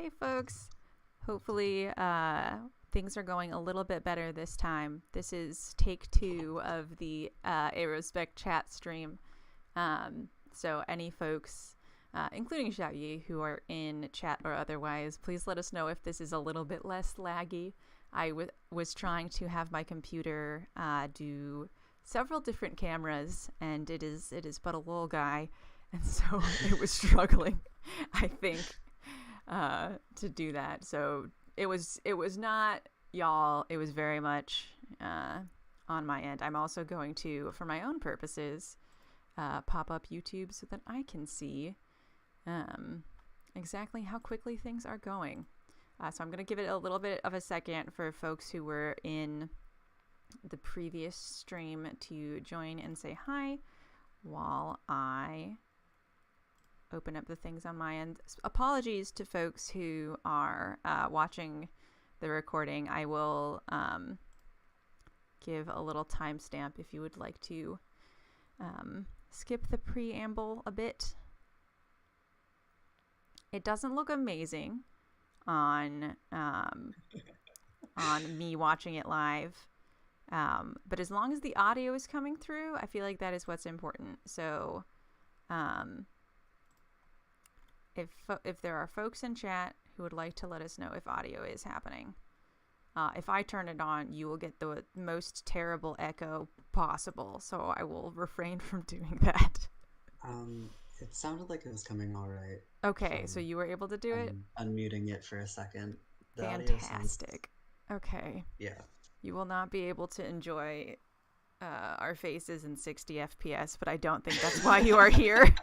Hey folks, hopefully things are going a little bit better this time. This is take 2 of the Arospec Chat stream. So any folks, including Xiaoyi, who are in chat or otherwise, please let us know if this is a little bit less laggy. I was trying to have my computer do several different cameras, and it is but a little guy, and so it was struggling, I think, to do that. So it was not y'all. It was very much on my end. I'm also going to, for my own purposes, pop up YouTube so that I can see exactly how quickly things are going. So I'm going to give it a little bit of a second for folks who were in the previous stream to join and say hi while I open up the things on my end. Apologies to folks who are watching the recording. I will give a little timestamp if you would like to skip the preamble a bit. It doesn't look amazing on me watching it live, but as long as the audio is coming through, I feel like that is what's important. So if there are folks in chat who would like to let us know if audio is happening, if I turn it on, you will get the most terrible echo possible, so I will refrain from doing that. It sounded like it was coming all right. Okay, so you were able to do it? Unmuting it for a second. The Fantastic. Okay. Yeah. You will not be able to enjoy our faces in 60 FPS, but I don't think that's why you are here.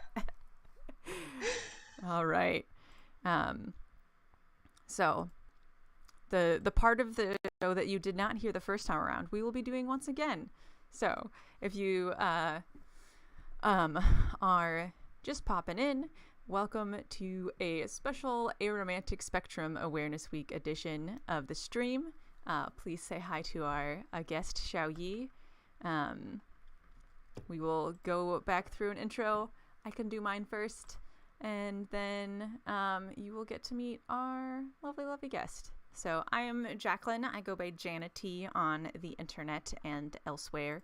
All right. So the part of the show that you did not hear the first time around, we will be doing once again. So if you are just popping in, welcome to a special Aromantic Spectrum Awareness Week edition of the stream. Please say hi to our guest, Xiaoyi. We will go back through an intro. I can do mine first, and then you will get to meet our lovely, lovely guest. So I am Jacqueline. I go by Jana T on the internet and elsewhere.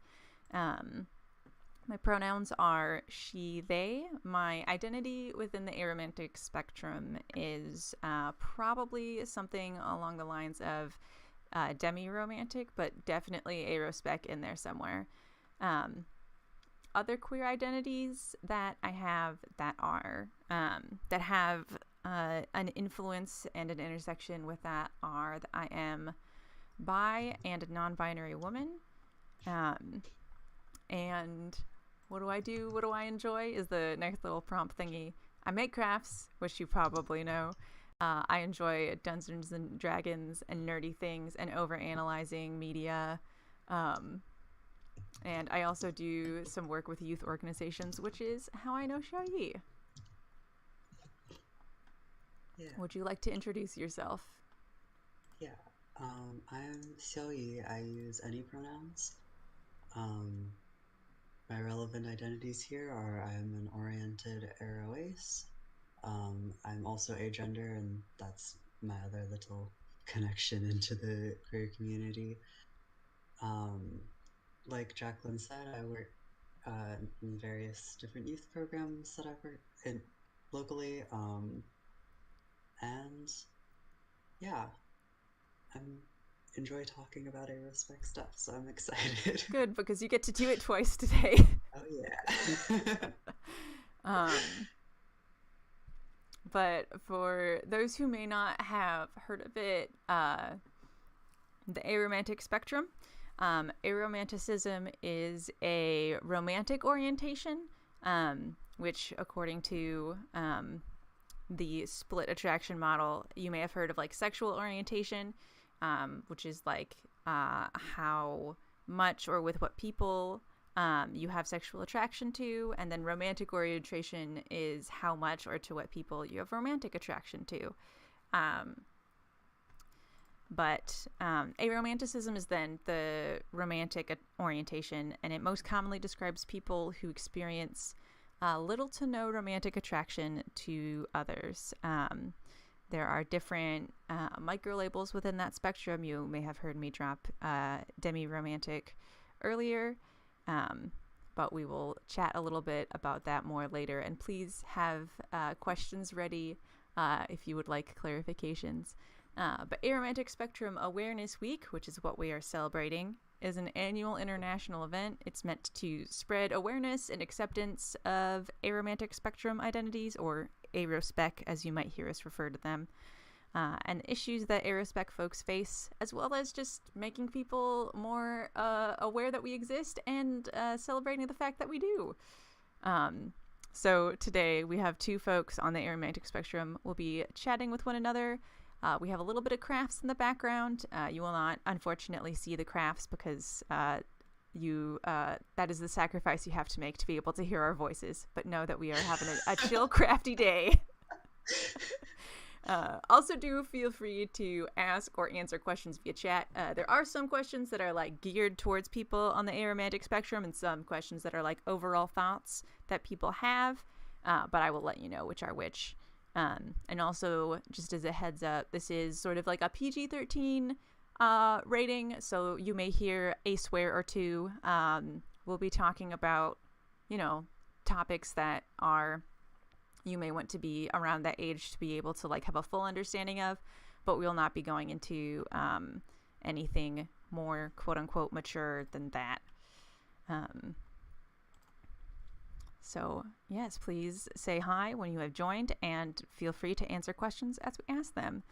My pronouns are she, they. My identity within the Aromantic spectrum is probably something along the lines of demi-romantic, but definitely Arospec in there somewhere. Other queer identities that I have that are that have an influence and an intersection with that are that I am bi and a non-binary woman. And what do I do? What do I enjoy is the next little prompt thingy. I make crafts, which you probably know. I enjoy Dungeons and Dragons and nerdy things and overanalyzing media. And I also do some work with youth organizations, which is how I know Xiaoyi. Yeah. Would you like to introduce yourself? Yeah. I'm Xiaoyi. I use any pronouns. My relevant identities here are I'm an oriented aroace. I'm also agender, and that's my other little connection into the queer community. Like Jacqueline said, I work in various different youth programs that I've worked in locally. And yeah, I enjoy talking about Arospec stuff, so I'm excited. Good, because you get to do it twice today. Oh yeah. But for those who may not have heard of it, the Aromantic spectrum, aromanticism is a romantic orientation, which according to the split attraction model, you may have heard of like sexual orientation, which is like how much or with what people you have sexual attraction to, and then romantic orientation is how much or to what people you have romantic attraction to. But aromanticism is then the romantic orientation, and it most commonly describes people who experience little to no romantic attraction to others. There are different micro labels within that spectrum. You may have heard me drop demi-romantic earlier, but we will chat a little bit about that more later. And please have questions ready if you would like clarifications. But Aromantic Spectrum Awareness Week, which is what we are celebrating, is an annual international event. It's meant to spread awareness and acceptance of aromantic spectrum identities, or Arospec, as you might hear us refer to them, and issues that Arospec folks face, as well as just making people more aware that we exist and celebrating the fact that we do. So today we have two folks on the aromantic spectrum. We'll be chatting with one another. We have a little bit of crafts in the background. You will not, unfortunately, see the crafts because that is the sacrifice you have to make to be able to hear our voices. But know that we are having a chill, crafty day. Also, do feel free to ask or answer questions via chat. There are some questions that are like geared towards people on the aromantic spectrum, and some questions that are like overall thoughts that people have. But I will let you know which are which. And also, just as a heads up, this is sort of like a PG-13 rating, so you may hear a swear or two. We'll be talking about, topics that you may want to be around that age to be able to like have a full understanding of, but we will not be going into anything more quote-unquote mature than that. So, yes, please say hi when you have joined and feel free to answer questions as we ask them.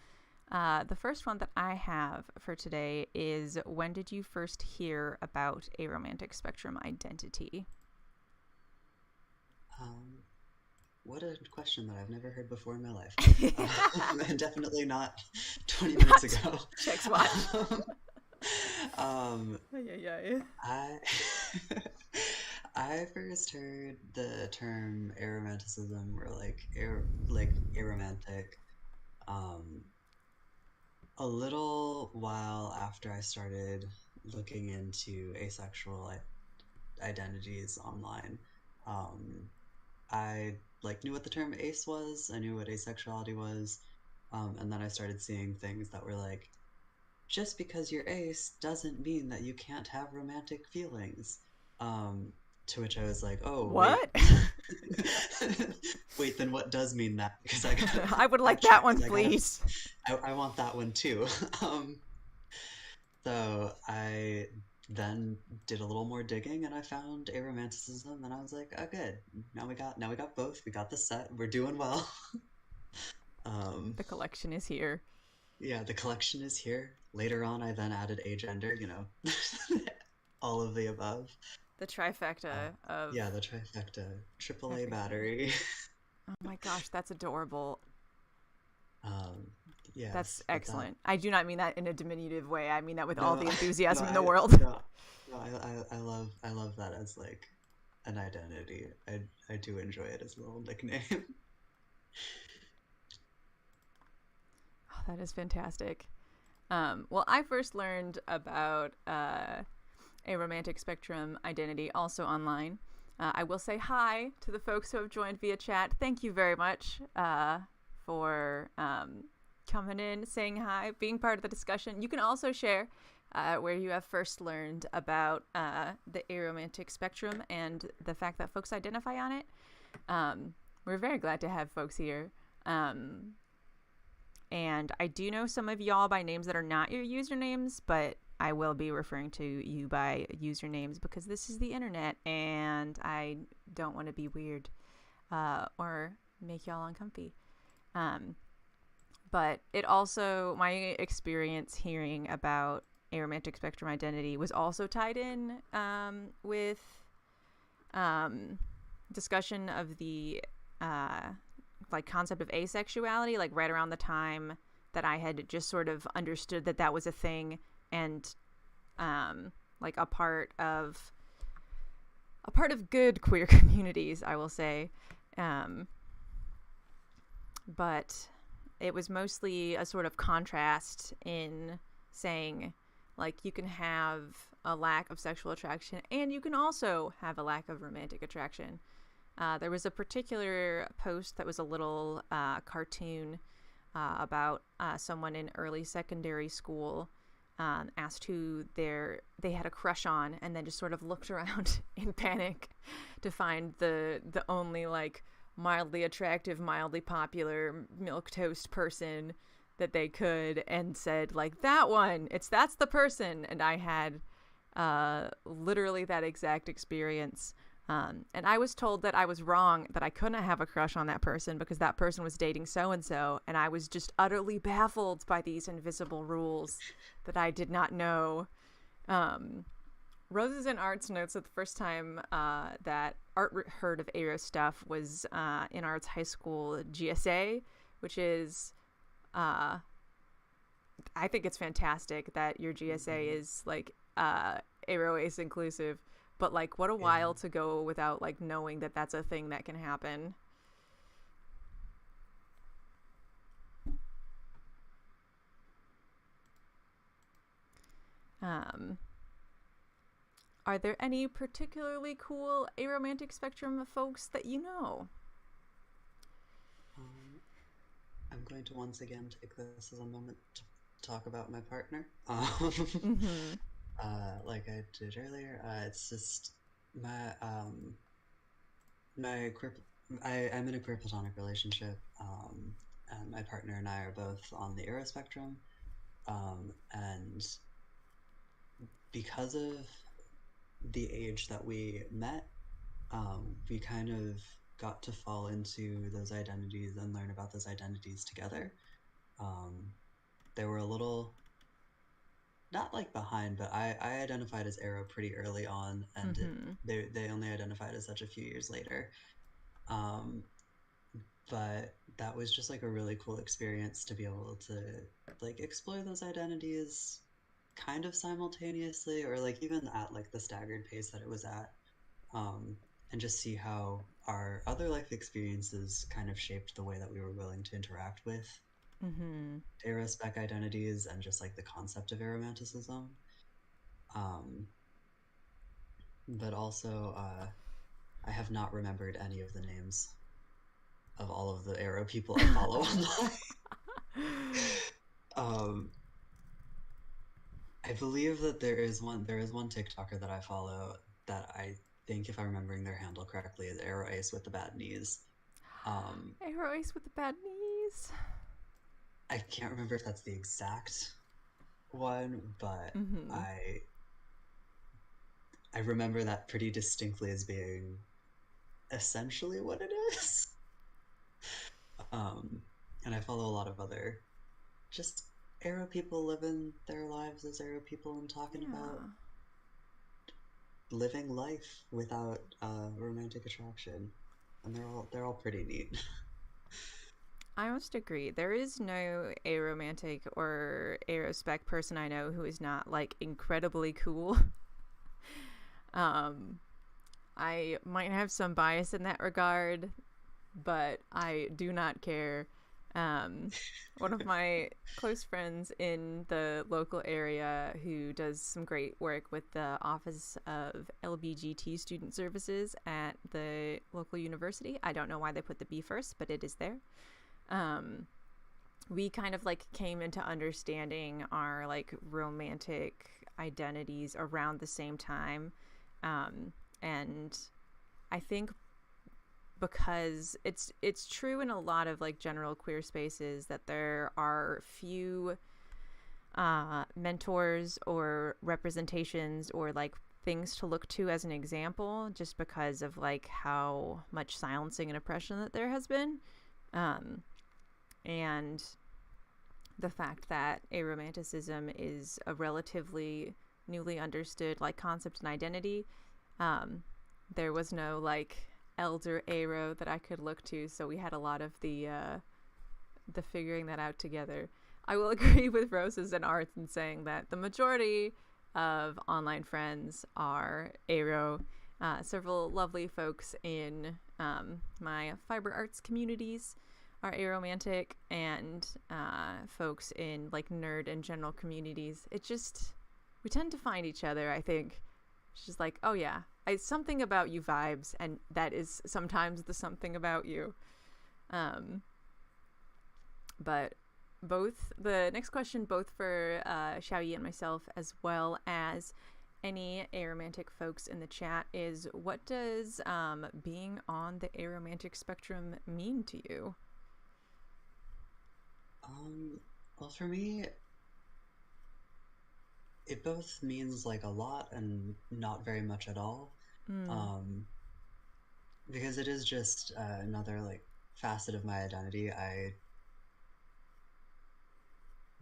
The first one that I have for today is, when did you first hear about aromantic spectrum identity? What a question that I've never heard before in my life. And definitely not 20 minutes ago. Check SWAT. I first heard the term aromanticism, or like aromantic, a little while after I started looking into asexual identities online. I knew what the term ace was. I knew what asexuality was, and then I started seeing things that were like, just because you're ace doesn't mean that you can't have romantic feelings. To which I was like, oh, what? Wait, then what does mean that? Because I would like that one, please. I want that one too. So I then did a little more digging, and I found aromanticism, and I was like, oh, good. Now we got both. We got the set. We're doing well. The collection is here. Yeah, the collection is here. Later on, I then added agender, all of the above. The trifecta of... Yeah, the trifecta. AAA battery. Oh my gosh, that's adorable. Yeah. That's excellent. I do not mean that in a diminutive way. I mean that with No, all the enthusiasm in the I- world. No, I love that as like an identity. I do enjoy it as a little nickname. Oh, that is fantastic. Well, I first learned about aromantic spectrum identity also online. I will say hi to the folks who have joined via chat. Thank you very much for coming in, saying hi, being part of the discussion. You can also share where you have first learned about the aromantic spectrum and the fact that folks identify on it. We're very glad to have folks here. And I do know some of y'all by names that are not your usernames, but I will be referring to you by usernames because this is the internet and I don't want to be weird or make y'all uncomfy. But it also, my experience hearing about aromantic spectrum identity was also tied in with discussion of the concept of asexuality, like right around the time that I had just sort of understood that that was a thing and a part of good queer communities, I will say. But it was mostly a sort of contrast in saying, like, you can have a lack of sexual attraction and you can also have a lack of romantic attraction. There was a particular post that was a little cartoon about someone in early secondary school asked who they had a crush on, and then just sort of looked around in panic to find the only like mildly attractive, mildly popular milquetoast person that they could, and said like, that one, that's the person. And I had literally that exact experience. And I was told that I was wrong, that I couldn't have a crush on that person because that person was dating so-and-so. And I was just utterly baffled by these invisible rules that I did not know. Roses and Arts notes that the first time that Art heard of Aero stuff was in Arts High School GSA, which is, I think it's fantastic that your GSA is like Aero Ace inclusive. But, like, what a while to go without, like, knowing that that's a thing that can happen. Are there any particularly cool Aromantic Spectrum folks that you know? I'm going to once again take this as a moment to talk about my partner. Mm-hmm. Like I did earlier, it's just I'm in a queer platonic relationship, and my partner and I are both on the Aero spectrum, and because of the age that we met, we kind of got to fall into those identities and learn about those identities together. They were a little, not like behind, but I identified as Aero pretty early on, and they only identified as such a few years later. But that was just like a really cool experience to be able to like explore those identities kind of simultaneously, or like even at like the staggered pace that it was at, and just see how our other life experiences kind of shaped the way that we were willing to interact with Arospec identities and just like the concept of aromanticism. But also, I have not remembered any of the names of all of the Aero people I follow online. I believe that there is one TikToker that I follow that I think, if I'm remembering their handle correctly, is Aero Ace with the bad knees. Aero Ace with the bad knees. I can't remember if that's the exact one, but I remember that pretty distinctly as being essentially what it is. And I follow a lot of other just Aero people living their lives as Aero people and talking about living life without romantic attraction, and they're all pretty neat. I must agree. There is no aromantic or aerospec person I know who is not like incredibly cool. I might have some bias in that regard, but I do not care. One of my close friends in the local area who does some great work with the Office of LBGT Student Services at the local university. I don't know why they put the B first, but it is there. We kind of like came into understanding our like romantic identities around the same time. And I think because it's true in a lot of like general queer spaces that there are few mentors or representations or like things to look to as an example, just because of like how much silencing and oppression that there has been, and the fact that aromanticism is a relatively newly understood like concept and identity. There was no like elder Aero that I could look to, so we had a lot of the figuring that out together. I will agree with Roses and Arts in saying that the majority of online friends are Aero. Several lovely folks in my fiber arts communities are aromantic, and folks in like nerd and general communities. It just, we tend to find each other, I think. It's just like, oh yeah, something about you vibes, and that is sometimes the something about you. But the next question, both for Xiaoyi and myself, as well as any aromantic folks in the chat, is what does being on the aromantic spectrum mean to you? Well, for me, it both means like a lot and not very much at all. Mm. Um, because it is just another like facet of my identity.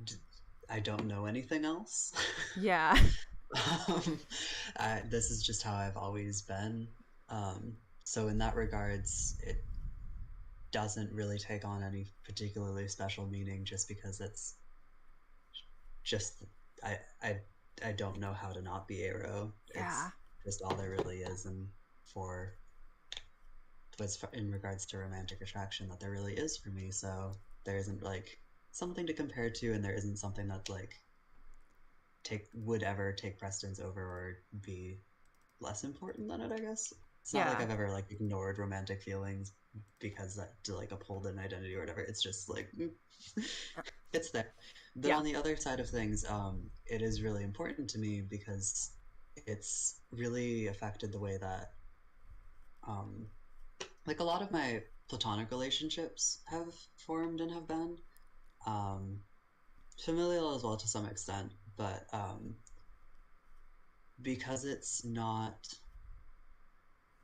D- I don't know anything else. Yeah. um, this is just how I've always been. So in that regards, it doesn't really take on any particularly special meaning just because it's just I I I don't know how to not be Arrow. Yeah. It's just all there really is, and for was in regards to romantic attraction that there really is for me. So there isn't like something to compare to, and there isn't something that like take would ever take precedence over or be less important than it. I guess it's not like Yeah. I've ever like ignored romantic feelings because that to like uphold an identity or whatever. It's just like it's there. But Yeah. on the other side of things, it is really important to me because it's really affected the way that um, like a lot of my platonic relationships have formed and have been um, familial as well to some extent, but because it's not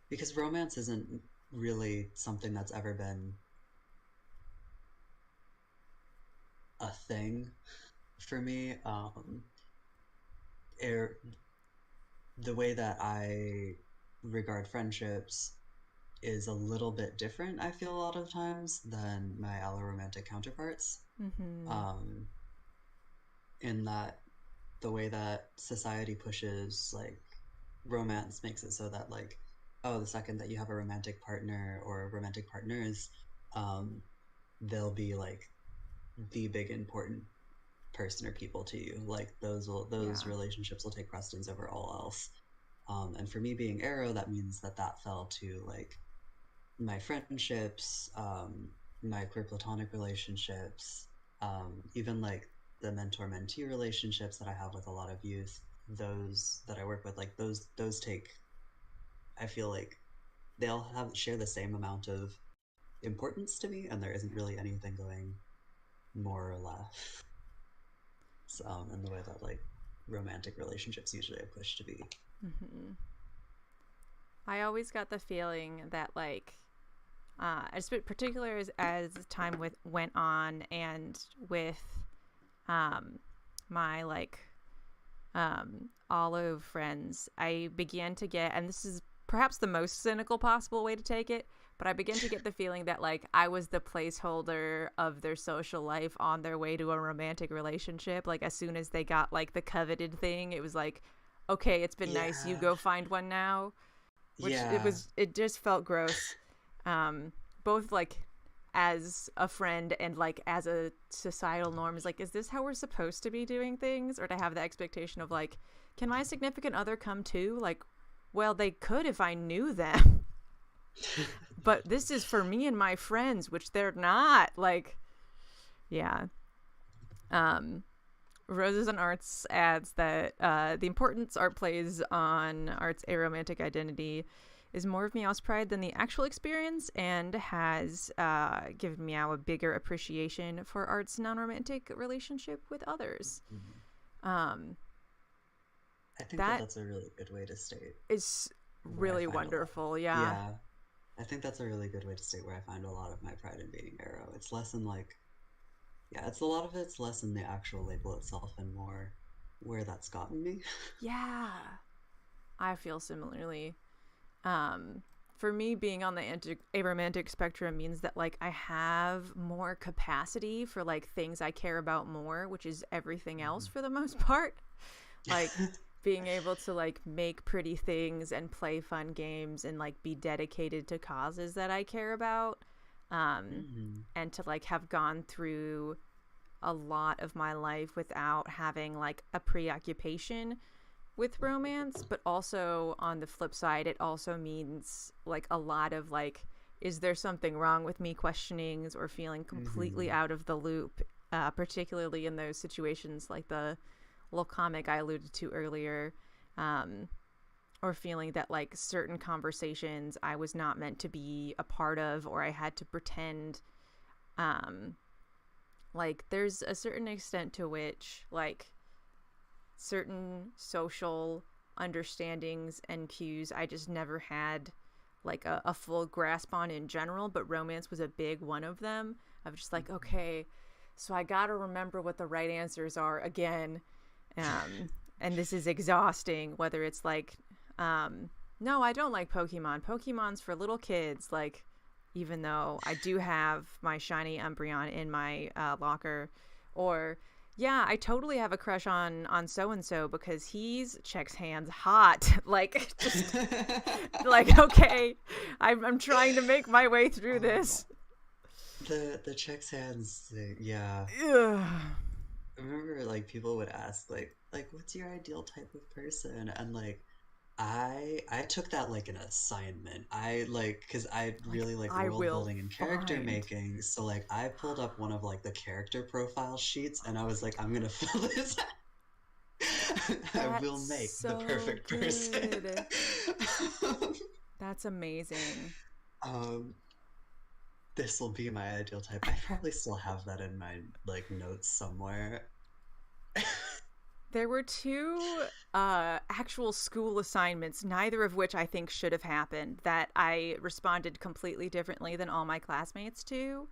because romance isn't really something that's ever been a thing for me. Er, the way that I regard friendships is a little bit different, I feel, a lot of times than my alloromantic counterparts. Mm-hmm. Um, in that the way that society pushes like romance makes it so that like oh the second that you have a romantic partner or romantic partners um, they'll be like the big important person or people to you like those Yeah. relationships will take precedence over all else and for me being arrow that means that that fell to like my friendships, my queer platonic relationships, even like the mentor mentee relationships that I have with a lot of youth, those that I work with, like those take I feel like they all have share the same amount of importance to me and there isn't really anything going more or less. In the way that like romantic relationships usually are pushed to be. Mm-hmm. I always got the feeling that like as particular as time went on and with um my like olive friends, I began to get, and this is perhaps the most cynical possible way to take it, but I began to get the feeling that like I was the placeholder of their social life on their way to a romantic relationship. Like as soon as they got like the coveted thing, it was like, okay, it's been nice, you Yeah. go find one now. Which Yeah. it just felt gross. Both like as a friend and like as a societal norm, is like, is this how we're supposed to be doing things? Or to have the expectation of like, can my significant other come too? Like, well, they could if I knew them. But this is for me and my friends, which they're not. Like, yeah. Um, Roses and Arts adds that the importance art plays on art's aromantic identity is more of Meow's pride than the actual experience, and has given Meow a bigger appreciation for art's non-romantic relationship with others. Mhm. Um, I think that that that's a really good way to state is where I really find a lot. wonderful. Yeah. Yeah, I think that's a really good way to state where I find a lot of my pride in being Arrow. It's less in like, yeah, it's a lot of it's less in the actual label itself and more where that's gotten me. Yeah. I feel similarly. Um, for me, being on the aromantic spectrum means that like I have more capacity for like things I care about more, which is everything else for the most part. Like being able to like make pretty things and play fun games and like be dedicated to causes that I care about. Mm-hmm. And to like have gone through a lot of my life without having like a preoccupation with romance. But also on the flip side, it also means like a lot of like is there something wrong with me questionings or feeling completely Mm-hmm. out of the loop, particularly in those situations like the little comic I alluded to earlier, um, or feeling that like certain conversations I was not meant to be a part of, or I had to pretend. Um, like there's a certain extent to which like certain social understandings and cues I just never had like a full grasp on in general, but romance was a big one of them. Of just like, okay, so I gotta remember what the right answers are again. And this is exhausting, whether it's like, no, I don't like Pokemon's for little kids, like, even though I do have my shiny Umbreon in my locker. Or yeah, I totally have a crush on so and so because he's checks hands hot. Like just like, okay, I'm trying to make my way through Oh, this. the checks hands thing, yeah. Ugh. I remember like people would ask like what's your ideal type of person? And like I took that like an assignment. I like because I Like, really like I world will building and character find. making. So like I pulled up one of like the character profile sheets and I was like, I'm gonna fill this out. I That's will make the so perfect person. good. That's amazing. um, this will be my ideal type. I probably still have that in my like notes somewhere. There were two actual school assignments, neither of which I think should have happened, that I responded completely differently than all my classmates to.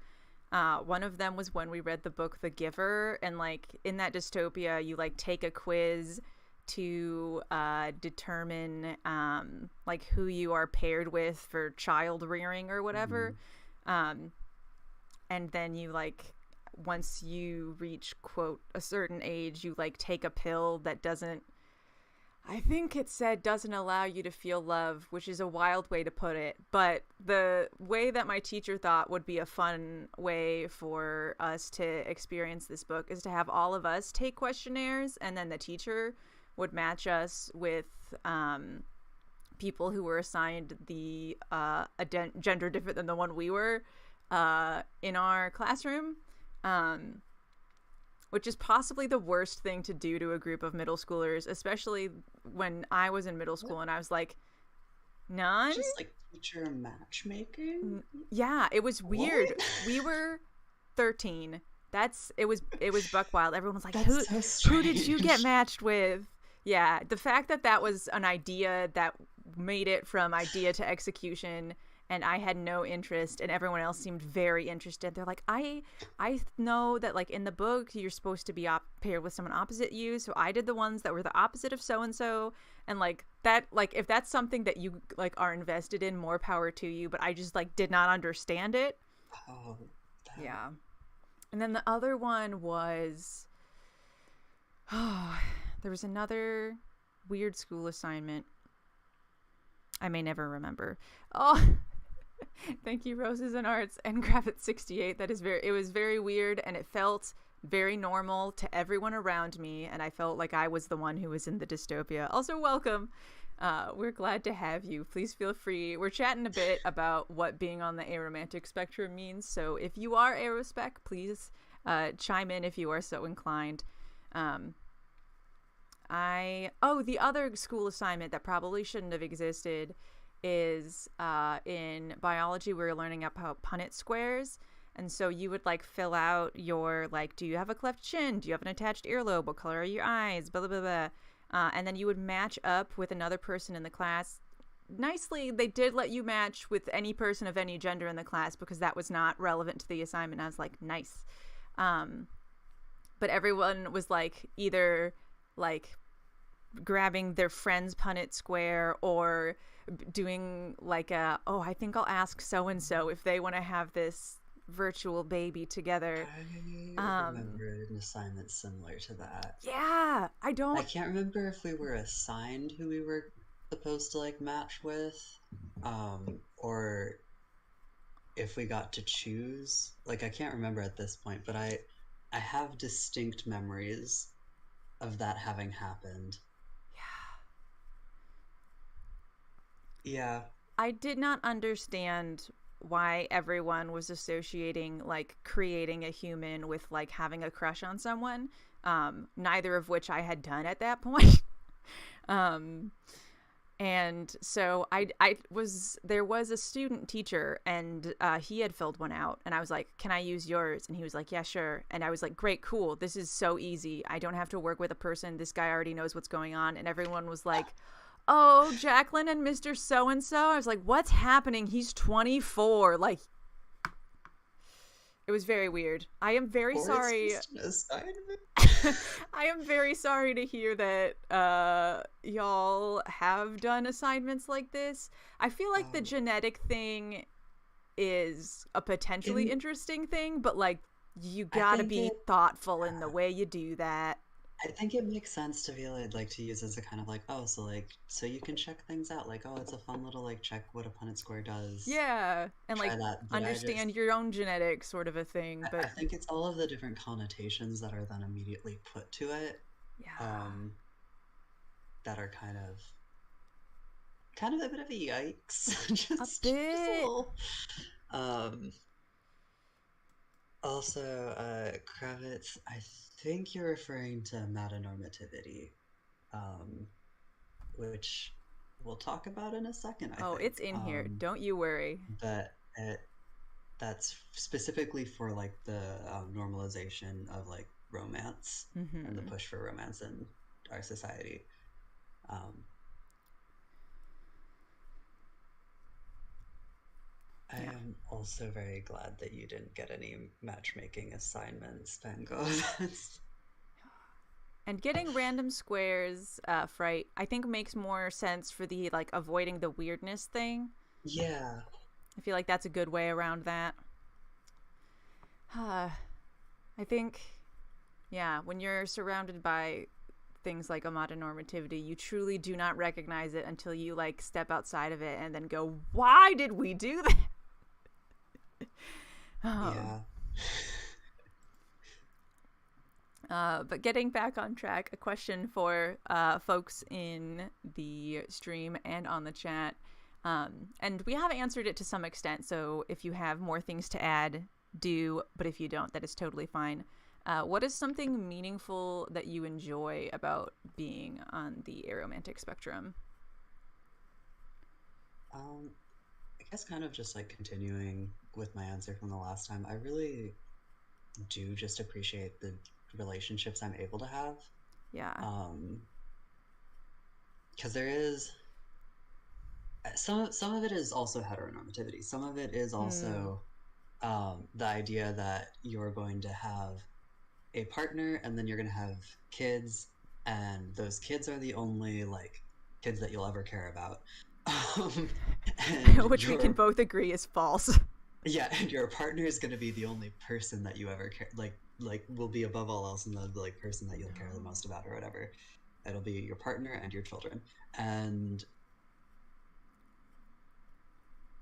One of them was when we read the book The Giver, and like in that dystopia, you like take a quiz to determine like who you are paired with for child rearing or whatever. Mhm. Um, and then you like once you reach quote a certain age, you like take a pill that doesn't, I think it said doesn't allow you to feel love, which is a wild way to put it. But the way that my teacher thought would be a fun way for us to experience this book is to have all of us take questionnaires, and then the teacher would match us with people who were assigned the gender different than the one we were in our classroom. Um, which is possibly the worst thing to do to a group of middle schoolers, especially when I was in middle What? school and I was like, none? Just like teacher matchmaking? Yeah, it was What? weird. We were 13. It was buck wild. Everyone was like, That's "Who so who did you get strange. matched with?" Yeah, the fact that that was an idea that made it from idea to execution, and I had no interest and everyone else seemed very interested. They're like, I know that like in the book you're supposed to be paired with someone opposite you, so I did the ones that were the opposite of so and so, and like that, like if that's something that you like are invested in, more power to you, but I just like did not understand it. Oh, that. Yeah. And then the other one was, oh, there was another weird school assignment I may never remember. Oh, thank you, Roses and Arts and Graphit 68. It was very weird, and it felt very normal to everyone around me, and I felt like I was the one who was in the dystopia. Also, welcome. We're glad to have you. Please feel free. We're chatting a bit about what being on the aromantic spectrum means, so if you are Arospec, please chime in if you are so inclined. Um, the other school assignment that probably shouldn't have existed is in biology we were learning about Punnett squares, and so you would like fill out your like, do you have a cleft chin, do you have an attached earlobe, what color are your eyes, blah blah blah, blah. And then you would match up with another person in the class. Nicely, they did let you match with any person of any gender in the class because that was not relevant to the assignment. I was like, nice. um, but everyone was like either like grabbing their friend's Punnett square or doing like a, oh, I think I'll ask so and so if they want to have this virtual baby together. I Um, remember an assignment similar to that. yeah, I I don't. can't remember if we were assigned who we were supposed to like match with, or if we got to choose. Like I can't remember at this point, but I have distinct memories of that having happened. Yeah. I did not understand why everyone was associating like creating a human with like having a crush on someone, neither of which I had done at that point. um, and so there was a student teacher, and he had filled one out, and I was like, can I use yours? And he was like, yeah, sure. And I was like, great, cool, this is so easy, I don't have to work with a person, this guy already knows what's going on. And everyone was like, oh, Jacqueline and Mr. So and so. I was like, what's happening? He's 24. Like, it was very weird. I am very sorry. I am very sorry to hear that y'all have done assignments like this. I feel like the genetic thing is a potentially interesting thing, but like, you gotta be thoughtful in the way you do that. I think it makes sense to be like to use as a kind of like, oh, so like, so you can check things out, like, oh, it's a fun little like check what a Punnett square does. Yeah, and Try like that. But understand your own genetics, sort of a thing. I But think it's all of the different connotations that are then immediately put to it, yeah, um, that are kind of a bit of a yikes. a Just a bit. little. Um, Also, Kravitz, I think you're referring to metanormativity, um, which we'll talk about in a second, I Oh, it's think. in here. Don't you worry. But that's specifically for like the normalization of like romance and the Mm-hmm. push for romance in our society. Um, I Yeah. am also very glad that you didn't get any matchmaking assignments, Bengo. And getting random squares, fright, I think makes more sense for the like avoiding the weirdness thing. Yeah. I feel like that's a good way around that. I think, yeah, when you're surrounded by things like amatonormativity, you truly do not recognize it until you like step outside of it and then go, why did we do that? Oh. Yeah. But getting back on track, a question for folks in the stream and on the chat. And we have answered it to some extent, so if you have more things to add, do, but if you don't, that is totally fine. What is something meaningful that you enjoy about being on the aromantic spectrum? I guess kind of just like continuing with my answer from the last time, I really do just appreciate the relationships I'm able to have. Yeah. Because there is some of it is also heteronormativity. Some of it is Hmm. also the idea that you're going to have a partner and then you're going to have kids, and those kids are the only like kids that you'll ever care about. And Which we can both agree is false. yeah, and your partner is going to be the only person that you ever care, like will be above all else, and the like person that you'll care the most about or whatever. It'll be your partner and your children. And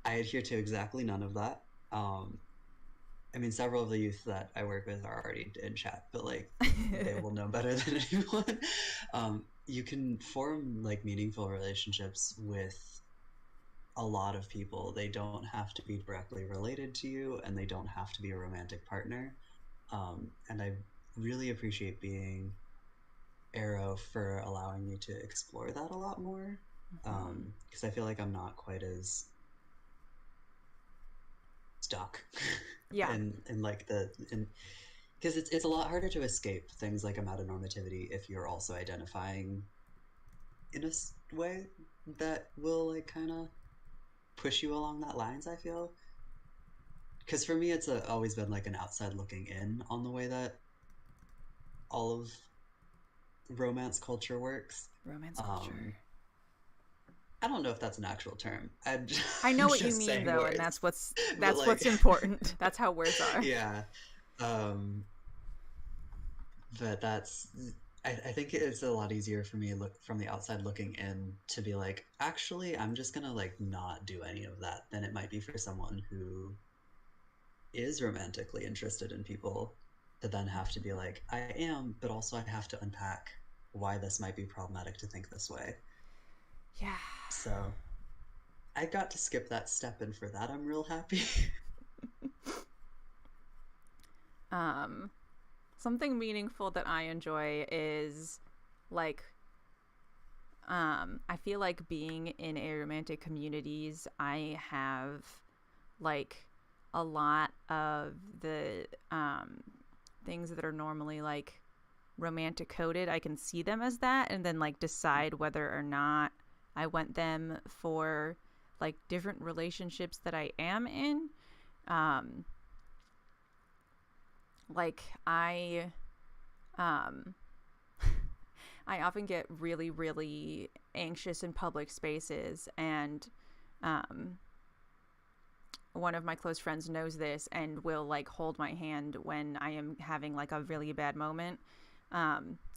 I adhere to exactly none of that. I mean, several of the youth that I work with are already in chat, but like they will know better than anyone. You can form like meaningful relationships with a lot of people. They don't have to be directly related to you, and they don't have to be a romantic partner. And I really appreciate being Arrow for allowing me to explore that a lot more. Mm-hmm. Because I feel like I'm not quite as stuck Yeah. in like in because it's a lot harder to escape things like amatonormativity if you're also identifying in a way that will like kind of push you along that lines. I feel because for me always been like an outside looking in on the way that all of romance culture works. Romance culture. um I don't know if that's an actual term. I'm I know what you just mean saying though, and words, but that's like what's important. That's how words are. yeah. um but that's I think it's a lot easier for me look from the outside looking in to be like, actually, I'm just gonna like not do any of that than it might be for someone who is romantically interested in people to then have to be like, I am, but also I have to unpack why this might be problematic to think this way. Yeah. So I got to skip that step, and for that I'm real happy. Um, Something meaningful that I enjoy is like I feel like being in aromantic communities, I have like a lot of the things that are normally like romantic coded. I can see them as that and then like decide whether or not I want them for like different relationships that I am in. Um, like um, I often get really, really anxious in public spaces, and um, one of my close friends knows this and will like hold my hand when I am having like a really bad moment.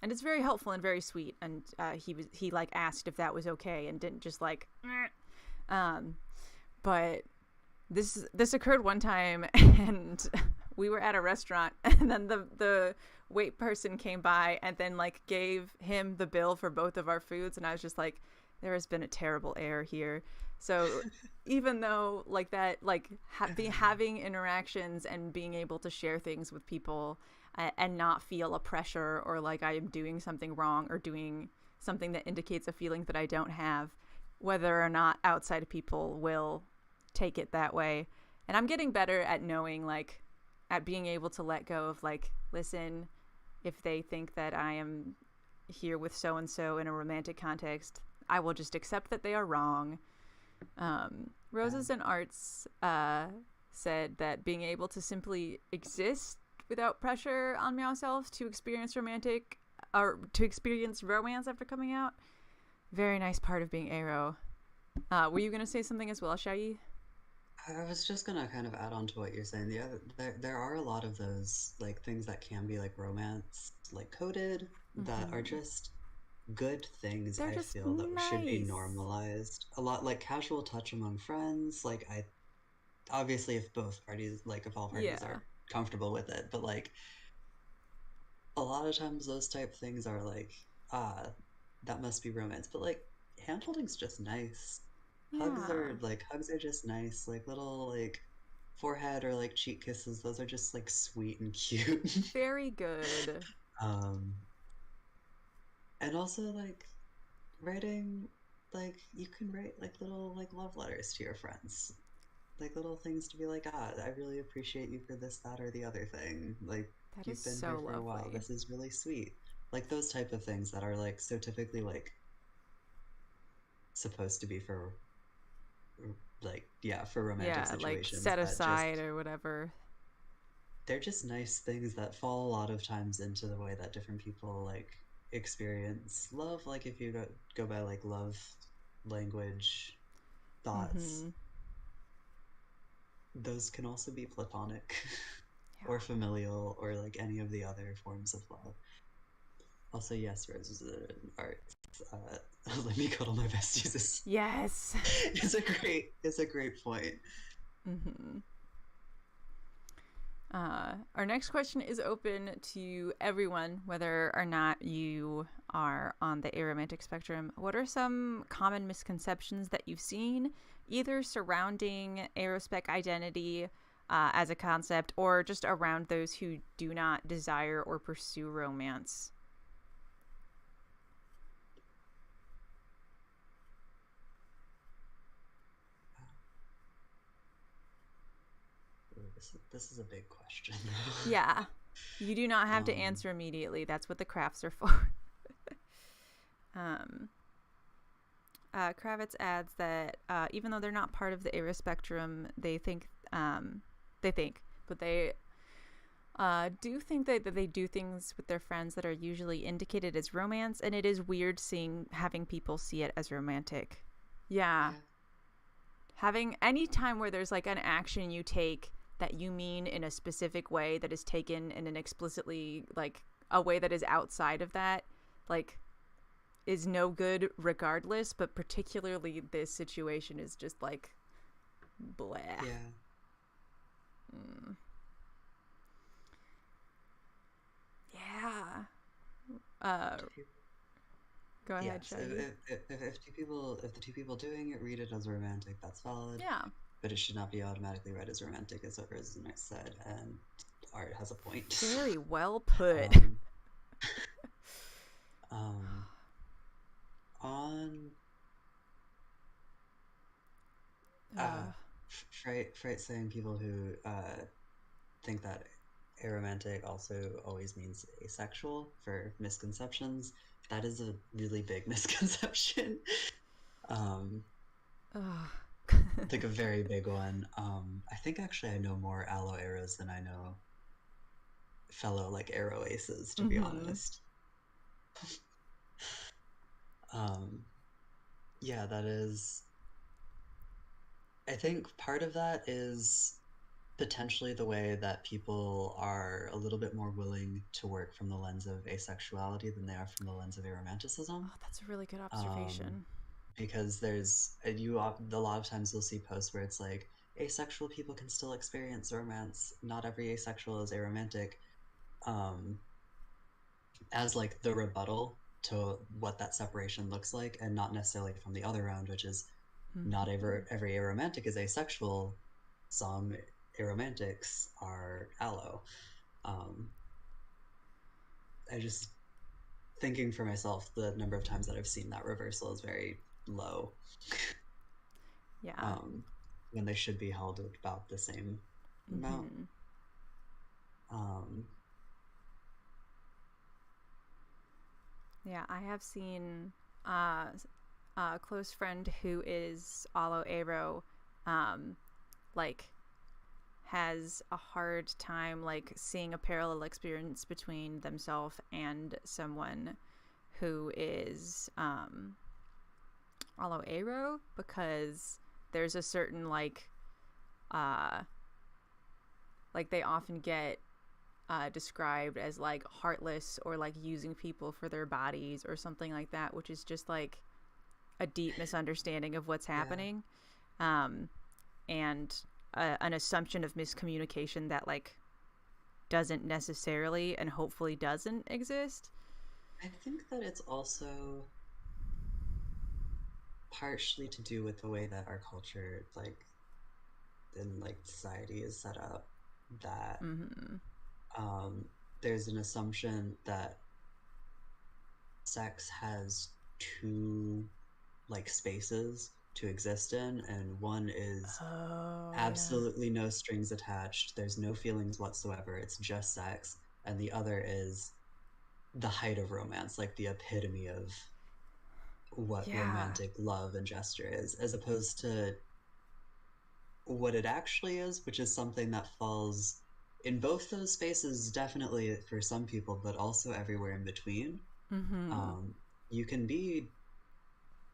And it's very helpful and very sweet. And he like asked if that was okay and didn't just like. Um, but this occurred one time, and we were at a restaurant, and then the wait person came by and then like gave him the bill for both of our foods, and I was just like, there has been a terrible error here. So even though like that, like having interactions and being able to share things with people and not feel a pressure or like I am doing something wrong or doing something that indicates a feeling that I don't have, whether or not outside people will take it that way. And I'm getting better at knowing, like, at being able to let go of, like, listen, if they think that I am here with so and so in a romantic context, I will just accept that they are wrong. Roses and Arts said that being able to simply exist without pressure on myself to experience romantic or to experience romance after coming out, very nice part of being Aro. Were you gonna say something as well, Xiaoyi? I was just gonna kind of add on to what you're saying. There are a lot of those like things that can be like romance, like coded, that are Mm-hmm. just good things. They're I just feel that should be nice. normalized. A lot like casual touch among friends. Like I obviously if both parties like if all parties Yeah. are comfortable with it, but like a lot of times those type things are like ah that must be romance, but like handholding's just nice. Yeah. Hugs are just nice, like little like forehead or like cheek kisses, those are just like sweet and cute. Very good. um and also like writing, like you can write like little like love letters to your friends, like little things to be like, ah, I really appreciate you for this, that, or the other thing. Like, That is you've been here so for a while. lovely. This is really sweet. Like those type of things that are like so typically like supposed to be for like yeah, for romantic Yeah, like situations set that just aside or whatever. they're just nice things that fall a lot of times into the way that different people like experience love. Like if you go by like love language thoughts, Mm-hmm. those can also be platonic or Yeah. familial or like any of the other forms of love. Also, yes, roses and arts. Let me cuddle my besties Yes. is a great point. Mm-hmm. Our next question is open to everyone, whether or not you are on the aromantic spectrum. What are some common misconceptions that you've seen, either surrounding arospec identity as a concept, or just around those who do not desire or pursue romance? Ooh, this is a big question. Yeah, you do not have to um, answer immediately. That's what the crafts are for. um, Kravitz adds that even though they're not part of the Era spectrum, they think, but they do think that they do things with their friends that are usually indicated as romance, and it is weird having people see it as romantic. Yeah, yeah, having any time where there's like an action you take that you mean in a specific way that is taken in an explicitly like a way that is outside of that, like is no good regardless, but particularly this situation is just like blah. yeah. Mm. Yeah. Uh, Go ahead, Yes, Xiaoyi. if the two people doing it read it as romantic, that's valid. Yeah. But it should not be automatically read as romantic, as Rosemary said, and Art has a point. Very well put. um, um, on uh, Fright saying people who think that aromantic also always means asexual for misconceptions. That is a really big misconception. um, like a very big one. I think actually I know more aloe arrows than I know fellow like arrow aces, to be mm-hmm. honest. um, yeah, that is. I think part of that is potentially the way that people are a little bit more willing to work from the lens of asexuality than they are from the lens of aromanticism. Oh, that's a really good Um, observation. because there's a lot of times you'll see posts where it's like asexual people can still experience romance. Not every asexual is aromantic. Um, as like the rebuttal to what that separation looks like, and not necessarily from the other round, which is not Mm-hmm. every aromantic is asexual. Some aromantics are allo. Um, I just thinking for myself, the number of times that I've seen that reversal is very low. Yeah. um, when they should be held at about the same amount. Mm-hmm. Um, Yeah, I have seen uh, a close friend who is aloe arrow, um, like has a hard time like seeing a parallel experience between themselves and someone who is aloe arrow, because there's a certain uh like they often get described as like heartless or like using people for their bodies or something like that, which is just like a deep misunderstanding of what's yeah, happening, and an assumption of miscommunication that like doesn't necessarily and hopefully doesn't exist. I think that it's also partially to do with the way that our culture, like in like society, is set up. That Mm-hmm. um, there's an assumption that sex has two like spaces to exist in, and one is Oh yeah. absolutely no strings attached. There's no feelings whatsoever. It's just sex. And the other is the height of romance, like the epitome of what Yeah. romantic love and gesture is, as opposed to what it actually is, which is something that falls in both those spaces, definitely for some people, but also everywhere in between. Mm-hmm. Um, you can be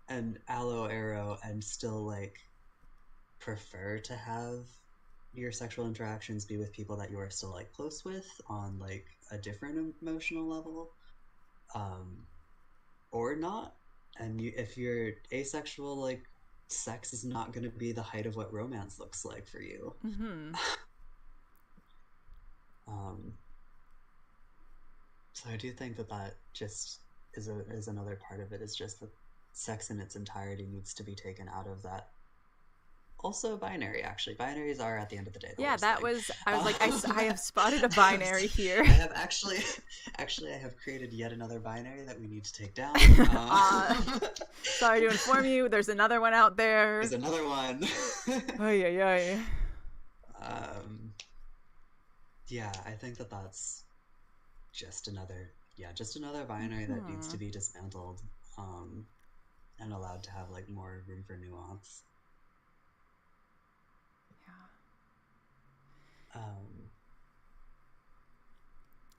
an aloe arrow and still like prefer to have your sexual interactions be with people that you are still like close with on like a different emotional level, um or not. And if you're asexual, like sex is not going to be the height of what romance looks like for you. Mm-hmm. um so I do think that that just is another part of it, is just that sex in its entirety needs to be taken out of that. Also binary, actually binaries are at the end of the day the Yeah, worst that thing. was. I was like, um, I have spotted a binary here. I have actually I have created yet another binary that we need to take down. Sorry to inform you, there's another one out there. There's another one. Ay, ay, ay. um, yeah, I think that that's just another, yeah, just another binary that needs Mm-hmm. to be dismantled, um, and allowed to have like more room for nuance.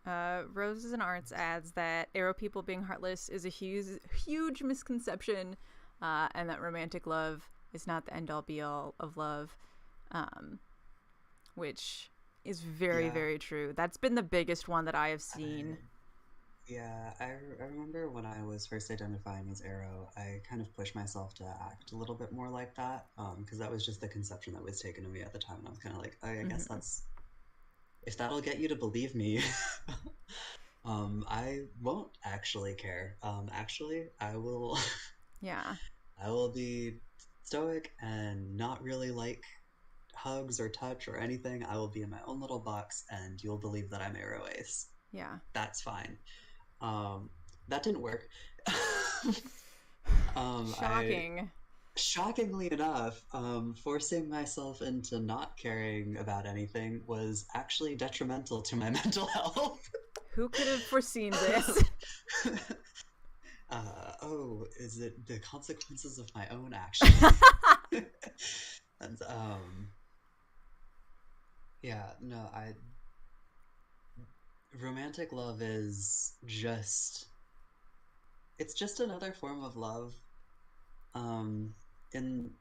Um, Roses and Arts adds that arrow people being heartless is a huge misconception, and that romantic love is not the end all be all of love, um, which is very, yeah, very true. That's been the biggest one that I have I seen. yeah, I remember when I was first identifying as Arrow, I kind of pushed myself to act a little bit more like that, because that was just the conception that was taken of me at the time, and I was kind of like, I guess Mm-hmm. that's, if that'll get you to believe me. I won't actually care. Actually, I will. Yeah. I will be stoic and not really like hugs or touch or anything. I will be in my own little box, and you'll believe that I'm Arrow Ace. Yeah. That's fine. Um, that didn't work. I Shocking. shockingly enough, forcing myself into not caring about anything was actually detrimental to my mental health. Who could have foreseen this? Oh, is it the consequences of my own actions? and yeah, no, I romantic love is just it's just another form of love. Um, in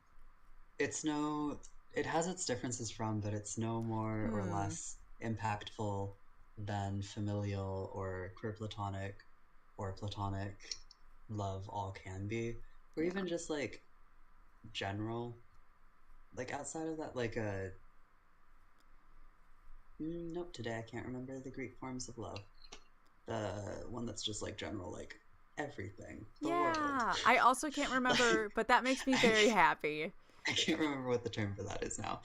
it's no it has its differences from, but it's no more or Hmm. less impactful than familial or queer platonic or platonic love all can be, or Yeah. even just like general, like outside of that, like a nope, today I can't remember the Greek forms of love. The one that's just like general, like everything, the world. Yeah. I also can't Like, remember, but that makes me I, very happy. I can't remember what the term for that is now.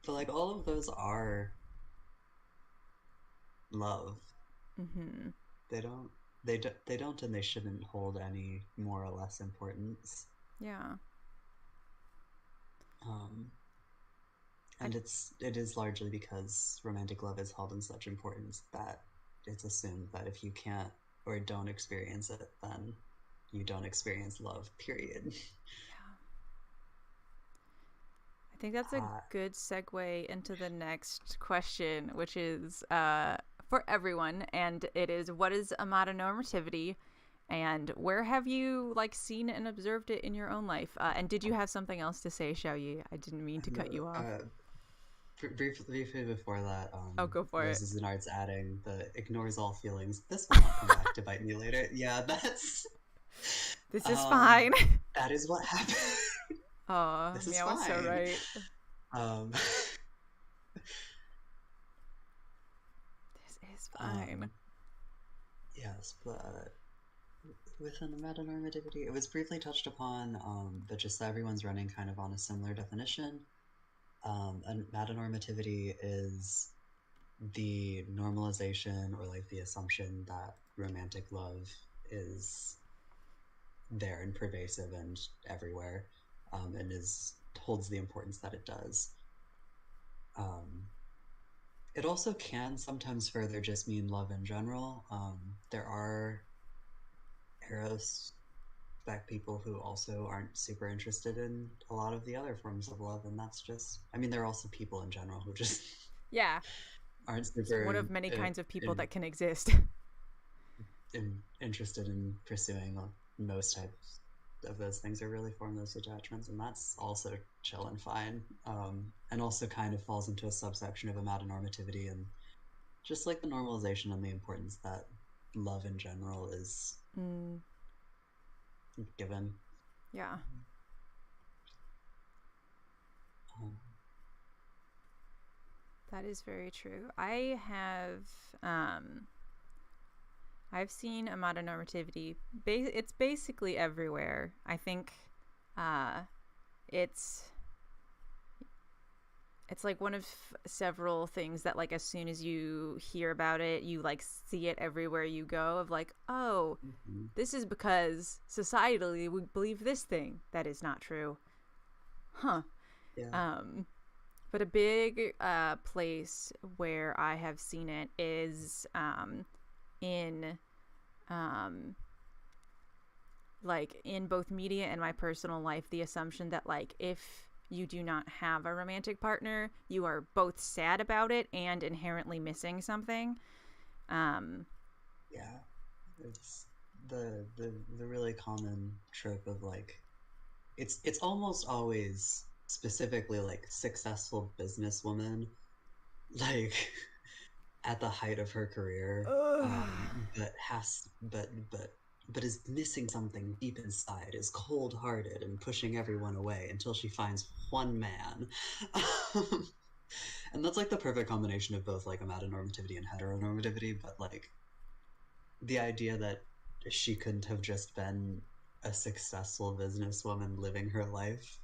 But like all of those are love. Mm-hmm. They don't, they don't, and they shouldn't hold any more or less importance. Yeah. Um, I, and it is largely because romantic love is held in such importance that it's assumed that if you can't or don't experience it, then you don't experience love. Period. yeah. I think that's a Uh, good segue into the next question, which is for everyone, and it is, what is amatonormativity, and where have you like seen and observed it in your own life? And did you have something else to say, Xiaoyi? I didn't mean to no, cut you off. briefly before that, Oh, go for it. Roses and Arts adding the ignores all feelings. This will not come back to bite me later. Yeah, that's This is um, fine. that is what happened. Oh, This is Meow was so fine. right. Um, This is fine. um, yes, but within the metanormativity, it was briefly touched upon, but just so everyone's running kind of on a similar definition. And metanormativity is the normalization or like the assumption that romantic love is there and pervasive and everywhere, and is holds the importance that it does. Um, it also can sometimes further just mean love in general. There are Arospec people who also aren't super interested in a lot of the other forms of love, and that's just, I mean, there are also people in general who just Yeah, aren't it's super one of many kinds of people in, that can exist. interested in pursuing most types of those things or really form those attachments, and that's also chill and fine. And also kind of falls into a subsection of amatonormativity and just like the normalization and the importance that love in general is Mm, given. yeah, Um, that is very true. Um, I've seen amatonormativity. It's basically everywhere. I think uh, it's it's like one of several things that, like, as soon as you hear about it, you like see it everywhere you go, of like, oh, mhm. this is because societally we believe this thing that is not true. Huh. Yeah. um but a big place where I have seen it is in um like in both media and my personal life, the assumption that like if you do not have a romantic partner, you are both sad about it and inherently missing something. um Yeah. It's the really common trope of like it's almost always specifically like successful businesswoman like at the height of her career, Ugh. but but is missing something deep inside, is cold-hearted and pushing everyone away until she finds one man. And that's like the perfect combination of both like amatonormativity and heteronormativity, but like the idea that she couldn't have just been a successful businesswoman living her life.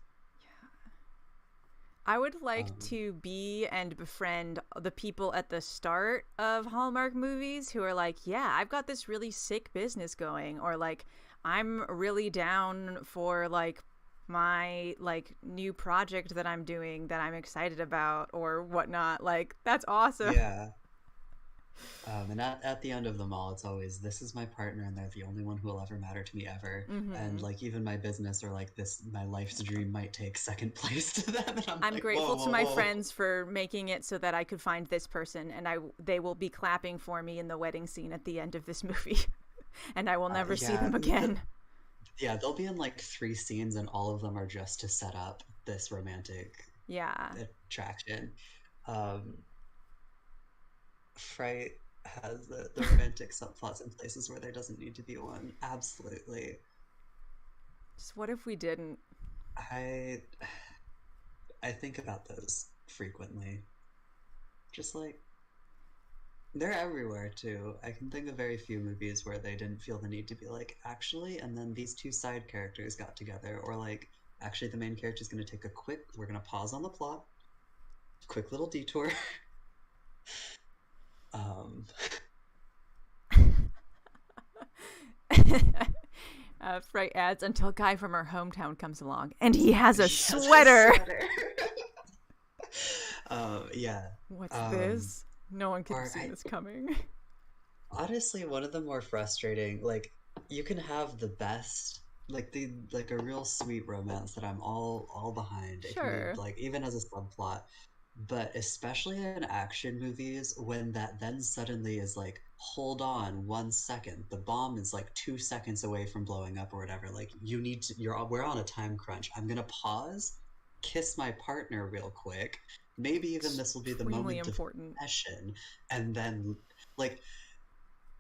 I would like Um, to be and befriend the people at the start of Hallmark movies who are like, yeah, I've got this really sick business going, or like, I'm really down for like my like new project that I'm doing that I'm excited about or whatnot. Like, that's awesome. yeah. And at the end of them all, it's always, this is my partner, and they're the only one who will ever matter to me ever. And Mm-hmm. like even my business or like this, my life's dream might take second place to them, and I'm I'm like, whoa, grateful to whoa, my whoa. friends for making it so that I could find this person, and they will be clapping for me in the wedding scene at the end of this movie, and I will never see Yeah, them again. yeah, they'll be in like three scenes, and all of them are just to set up this romantic Yeah. attraction. Um, Fright has the romantic subplots in places where there doesn't need to be one. Absolutely. Just what if we didn't? I I think about those frequently. Just like they're everywhere too. I can think of very few movies where they didn't feel the need to be like, actually, and then these two side characters got together, or like, actually, the main character is going to take a quick, we're going to pause on the plot, quick little detour. um, Fright adds until guy from our hometown comes along, and he has a he has a sweater. sweater. Yeah. What's Um, this? No one could have or seen this coming. honestly, one of the more frustrating, like, you can have the best, like a real sweet romance that I'm all behind. It can be Sure. like even as a subplot, but especially in action movies, when that then suddenly is like, hold on 1 second, the bomb is like 2 seconds away from blowing up or whatever. Like you need to, we're on a time crunch. I'm gonna pause, kiss my partner real quick. Maybe even this will be the Extremely moment of important. passion, and then like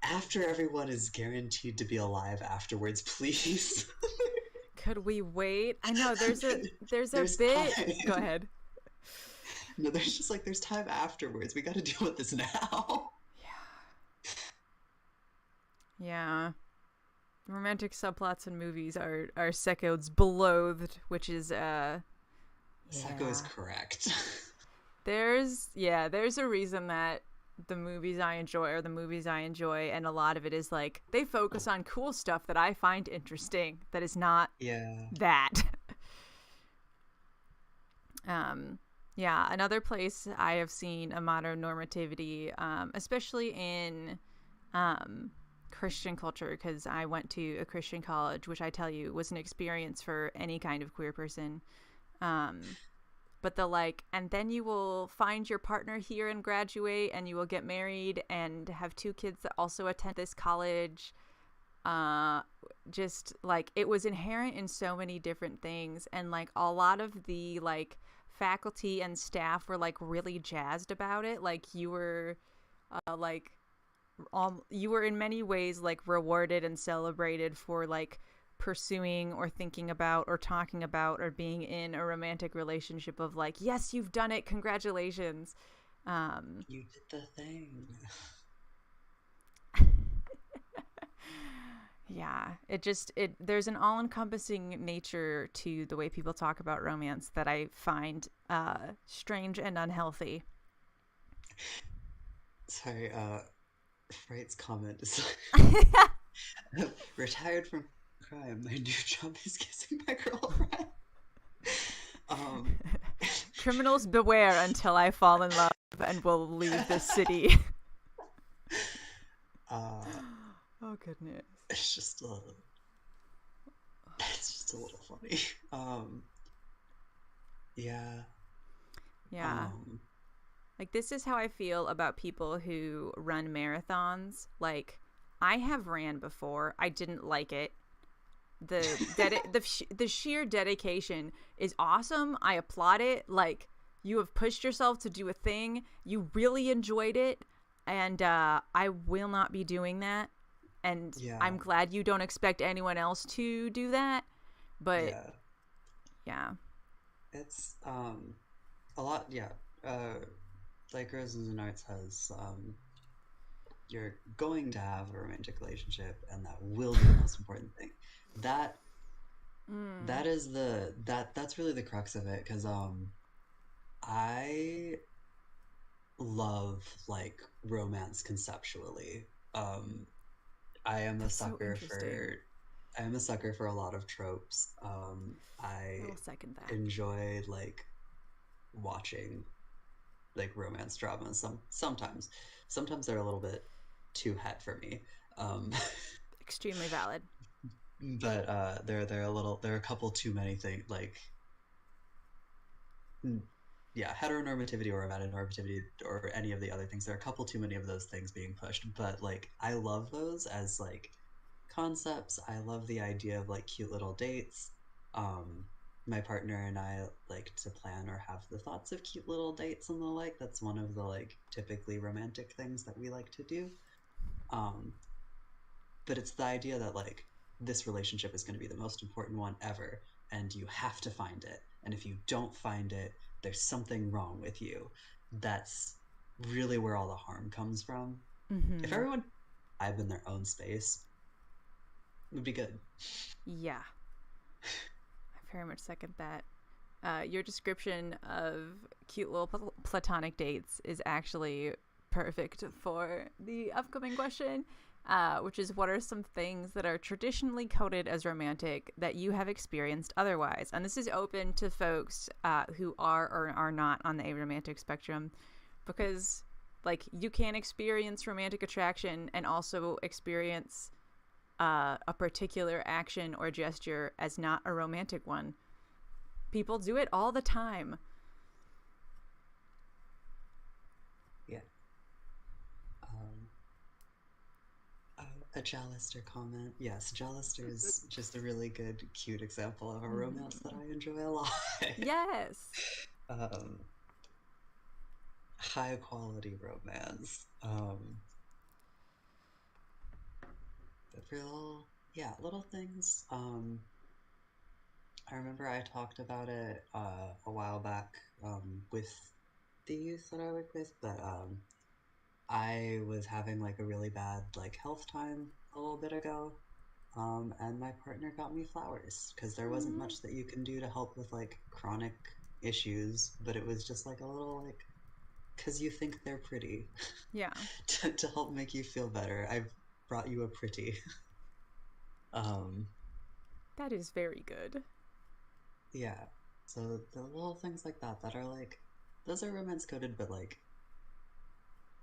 after everyone is guaranteed to be alive afterwards, please. Could we wait? I know there's a There's bit. time. Go ahead. No, there's just like there's time afterwards. We got to deal with this now. Yeah. Romantic subplots in movies are Seko's beloved, which is Sacco is yeah. correct. There's a reason that the movies I enjoy are the movies I enjoy, and a lot of it is like they focus on cool stuff that I find interesting that is not Yeah. that. um yeah, another place I have seen a modern normativity, especially in um Christian culture, because I went to a Christian college, which I tell you was an experience for any kind of queer person. Um, but the like, and then you will find your partner here and graduate, and you will get married and have two kids that also attend this college. Uh, just like it was inherent in so many different things, and like a lot of the like faculty and staff were like really jazzed about it. Like like you were in many ways like rewarded and celebrated for like pursuing or thinking about or talking about or being in a romantic relationship of like, yes, you've done it, congratulations. um You did the thing. yeah, it there's an all-encompassing nature to the way people talk about romance that I find strange and unhealthy. Sorry, Fright's comment is retired from crime. My new job is kissing my girlfriend. Um, Criminals beware until I fall in love and will leave this city. uh, Oh goodness. it's just it's just a little funny. Yeah. Yeah. Um, Like, this is how I feel about people who run marathons. Like, I have ran before. I didn't like it. The sheer dedication is awesome. I applaud it. Like, you have pushed yourself to do a thing. You really enjoyed it, and I will not be doing that. And I'm yeah. glad you don't expect anyone else to do that. But Yeah. yeah, It's a lot. Yeah. Like Roses and Arts has you're going to have a romantic relationship and that will be the most important thing. That Mm. that is that's really the crux of it, because I love like romance conceptually. Um I am a That's so sucker interesting. for I am a sucker for a lot of tropes. I I will second that. enjoy like watching like romance dramas. Sometimes they're a little bit too het for me. Um, Extremely valid. but there are a couple too many things like yeah, heteronormativity or metanormativity or any of the other things. There are a couple too many of those things being pushed, but like I love those as like concepts. I love the idea of like cute little dates. Um, my partner and I like to plan or have the thoughts of cute little dates and the like. That's one of the like typically romantic things that we like to do. Um, but it's the idea that like this relationship is going to be the most important one ever, and you have to find it. And if you don't find it, there's something wrong with you. That's really where all the harm comes from. If Mm-hmm. everyone live in their own space, it would be good. Yeah, I very much second that. Your description of cute little platonic dates is actually perfect for the upcoming question, which is what are some things that are traditionally coded as romantic that you have experienced otherwise? And this is open to folks who are or are not on the aromantic spectrum, because like you can experience romantic attraction and also experience a particular action or gesture as not a romantic one. People do it all the time. Yeah. Um, a Jalister comment. Yes, Jalister is just a really good, cute example of a romance that Mm-hmm. I enjoy a lot. Yes. um, high quality romance. But real, yeah, little things. I remember I talked about it a while back with the youth that I work with, but I was having like a really bad like health time a little bit ago. And my partner got me flowers because there wasn't Mm, much that you can do to help with like chronic issues, but it was just like a little like because you think they're pretty yeah, to help make you feel better. I've brought you a pretty. Um, that is very good. yeah. So the little things like that that are like those are romance coded, but like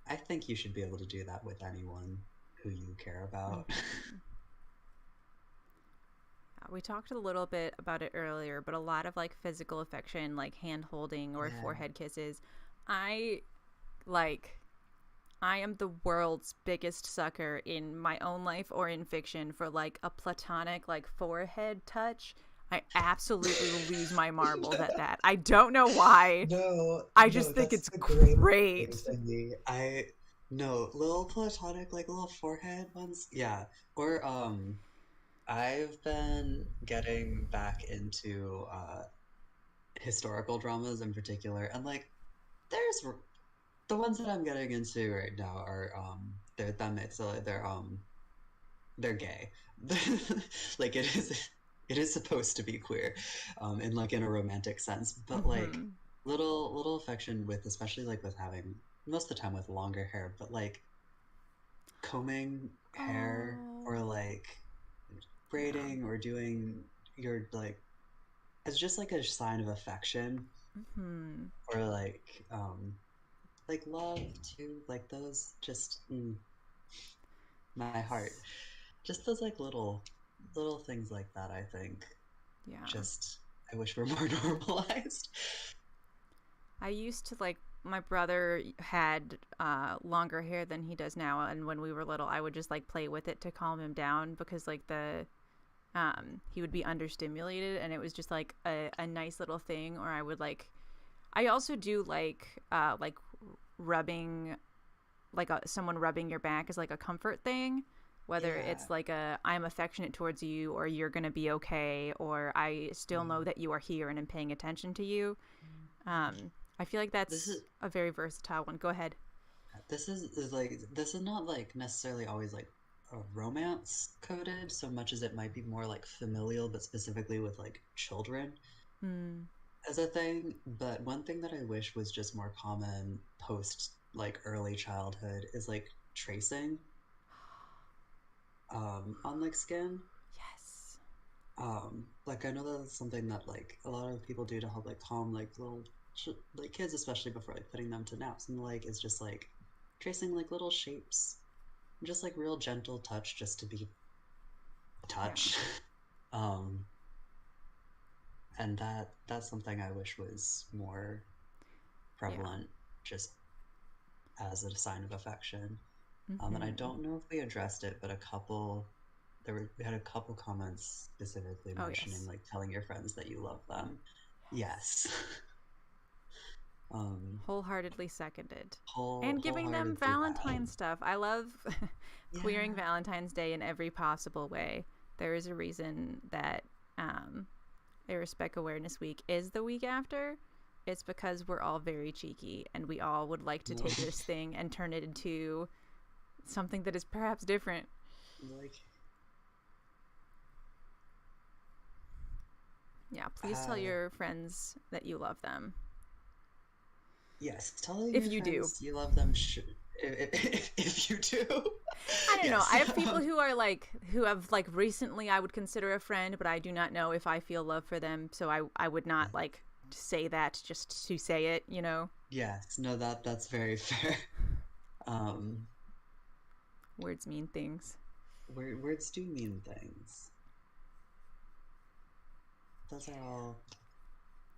I think you should be able to do that with anyone who you care about. Mm-hmm. We talked a little bit about it earlier, but a lot of like physical affection, like hand holding or Yeah. forehead kisses, I like. I am the world's biggest sucker in my own life or in fiction for like a platonic like forehead touch. I absolutely lose my marbles at that. I don't know why. No, I no, just think that's it's the greatest thing great. to me. I no little platonic like little forehead ones. Yeah. Or I've been getting back into historical dramas in particular, and like there's the ones that I'm getting into right now are they're them so they're gay. Like it is supposed to be queer, in like in a romantic sense, but like Mm-hmm. little affection with especially like with having most of the time with longer hair, but like combing hair or Oh, like yeah. braiding or doing your like it's just like a sign of affection Mm-hmm. or like love too, like those just my heart. Yes. Just those like little things like that, I think. Yeah. Just I wish were more normalized. I used to like my brother had longer hair than he does now, and when we were little, I would just like play with it to calm him down because like the he would be understimulated, and it was just like a nice little thing. Or I would like I also do like rubbing like someone rubbing your back is like a comfort thing, whether Yeah. it's like a I'm affectionate towards you or you're gonna be okay or I still know Mm. that you are here and I'm paying attention to you. I feel like This that's is a very versatile one. Go ahead. Is like this is not like necessarily always like a romance coded so much as it might be more like familial, but specifically with like children Mm. as a thing. But one thing that I wish was just more common post like early childhood is like tracing on like skin. Yes. Like I know that's something that like a lot of people do to help like calm like like kids, especially before like putting them to naps, and like is just like tracing like little shapes, just like real gentle touch, just to be Yeah. touch. um, and that's something I wish was more Yeah. prevalent, just as a sign of affection. And I Mm-hmm. don't know if we addressed it, but we had a couple comments specifically Oh, mentioning yes. like telling your friends that you love them. Yes. Yes. um, Wholeheartedly seconded. And giving them wholeheartedly Valentine that. stuff. I love queering Yeah. Valentine's Day in every possible way. There is a reason that um, Arospec Awareness Week is the week after. It's because we're all very cheeky and we all would like to No. take this thing and turn it into something that is perhaps different. Like, Yeah, please tell uh, your friends that you love them. yes, telling If your you do. friends you love them if you do. I don't know. Yes. I have people who are like who have like recently I would consider a friend, but I do not know if I feel love for them, so I would not like say that just to say it, you know. Yes, no, that's very fair. Um, Words mean things. words do mean things. Those are all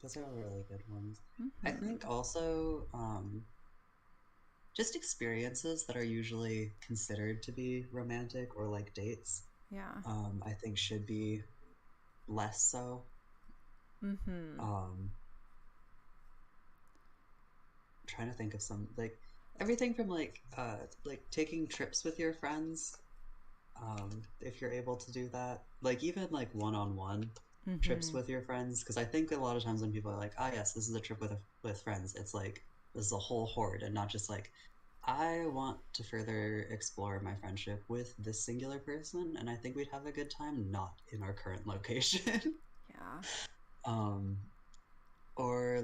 those are all really good ones. I Hmm. think also just experiences that are usually considered to be romantic or like dates, Yeah. I think should be less so. Mhm. Um, trying to think of some like everything from like taking trips with your friends, if you're able to do that, like even like one-on-one trips Mhm. with your friends, because I think a lot of times when people are like, ah, yes, this is a trip with friends, it's like this is a whole horde and not just like I want to further explore my friendship with this singular person and I think we'd have a good time not in our current location. Yeah. um or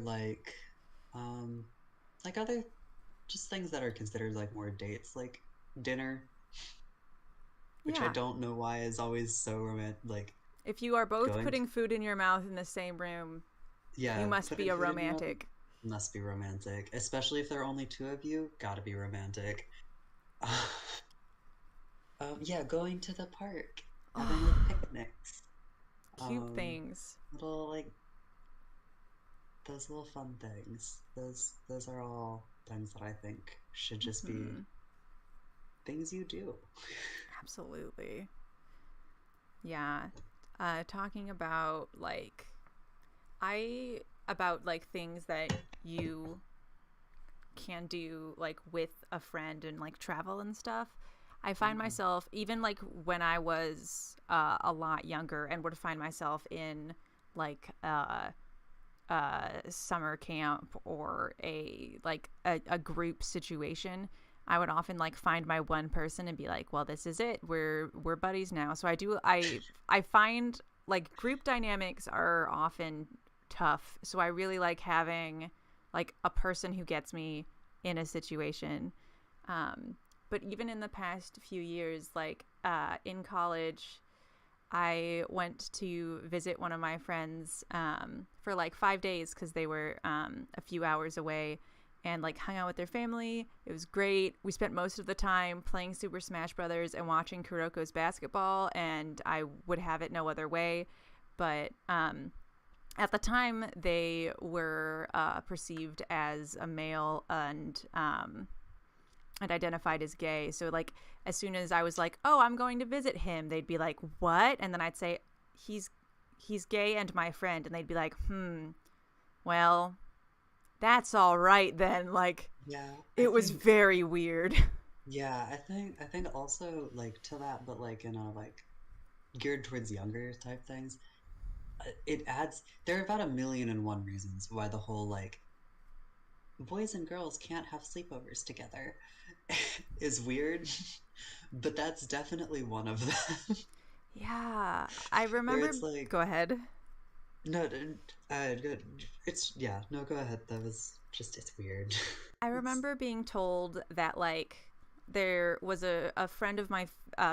um like other just things that are considered like more dates, like dinner, which I Yeah. don't know why is always so romantic. Like If you are both going, putting food in your mouth in the same room, you yeah, must be putting a food in your mouth romantic. must be romantic, especially if there are only two of you. Gotta be romantic. Yeah, going to the park, having like picnics, Cute um, things. little like those little fun things. Those are all things that I think should just be Mhm. things you do. Absolutely. Yeah. Talking about like I about like things that you can do like with a friend and like travel and stuff. I find Mm. myself even like when I was a lot younger and would find myself in like summer camp or a group situation. I would often like find my one person and be like, well, this is it, we're buddies now. So I find like group dynamics are often tough, so I really like having like a person who gets me in a situation. But even in the past few years, like in college, I went to visit one of my friends for like 5 days because they were a few hours away, and like hung out with their family. It was great. We spent most of the time playing Super Smash Brothers and watching Kuroko's basketball, and I would have it no other way. But at the time, they were perceived as a male and identified as gay. So like as soon as I was like, "Oh, I'm going to visit him," they'd be like, "What?" And then I'd say, "He's he's gay and my friend." And they'd be like, "Hmm. Well, that's all right then." Like Yeah, I it was think very weird. yeah, I think also like to that, but like in a like geared towards younger type things, it adds there are about a million and one reasons why the whole like boys and girls can't have sleepovers together. is weird, but that's definitely one of them. Yeah, I Where remember. it's like, Go ahead. no, it's yeah, no, go ahead. That was just it's weird. I It's remember being told that like there was a friend of my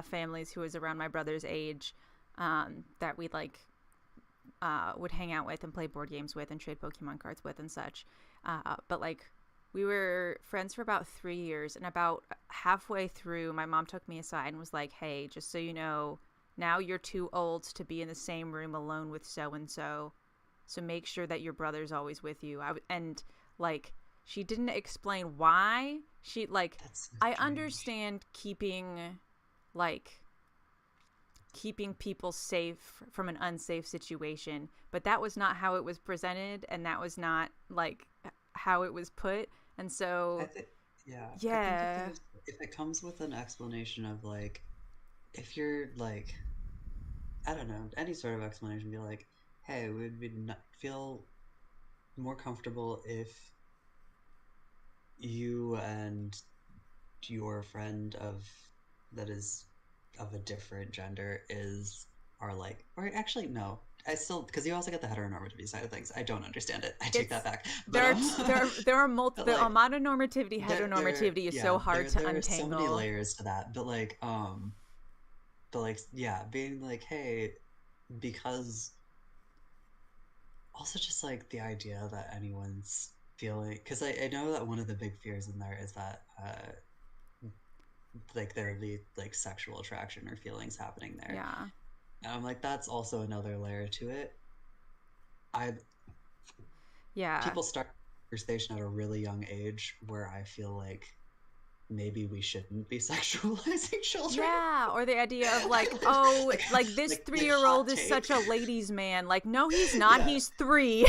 family's who was around my brother's age, that we like would hang out with and play board games with and trade Pokemon cards with and such. But like we were friends for about 3 years, and about halfway through, my mom took me aside and was like, "Hey, just so you know, now you're too old to be in the same room alone with so and so. So make sure that your brother's always with you." And like she didn't explain why. She like that's so I strange. understand like keeping people safe from an unsafe situation, but that was not how it was presented, and that was not like how it was put. And I so think yeah, I think yeah, if it comes with an explanation of like if you're like I don't know, any sort of explanation, be like, hey, would we not feel more comfortable if you and your friend of that is of a different gender is are like or actually no. I still because you also get the heteronormativity side of things. I don't understand it. I take that it's back. But there are there are but the like mononormativity there heteronormativity is yeah, so hard to there are so many untangle. layers to that. But like yeah, being like, hey, because also just like the idea that anyone's feeling because I know that one of the big fears in there is that like there would be like sexual attraction or feelings happening there. Yeah. And I'm like, that's also another layer to it. I Yeah. people start conversation at a really young age where I feel like maybe we shouldn't be sexualizing children. Yeah, or the idea of like, oh, like like this like 3 year hot old is take. such a ladies' man. Like, no, he's not. Yeah, He's 3.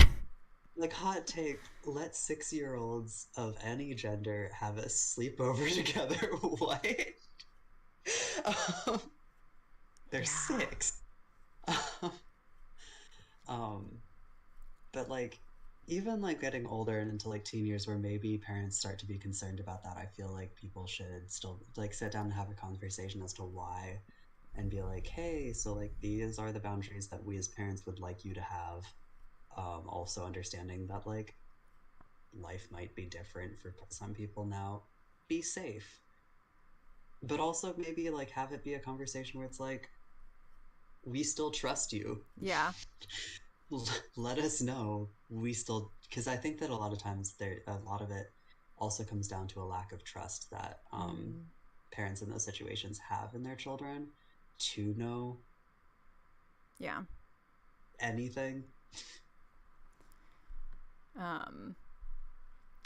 like hot take. Let 6-year-olds of any gender have a sleepover together. What? um, they're Yeah. 6. um, but like even like getting older and into like teen years where maybe parents start to be concerned about that, I feel like people should still like sit down and have a conversation as to why and be like, hey, so like these are the boundaries that we as parents would like you to have. Also understanding that like life might be different for some people now. Be safe. But also maybe like have it be a conversation where it's like, we still trust you. Yeah. Let us know we still because I think that a lot of times there a lot of it also comes down to a lack of trust that Mm. parents in those situations have in their children to know Yeah. anything. Um,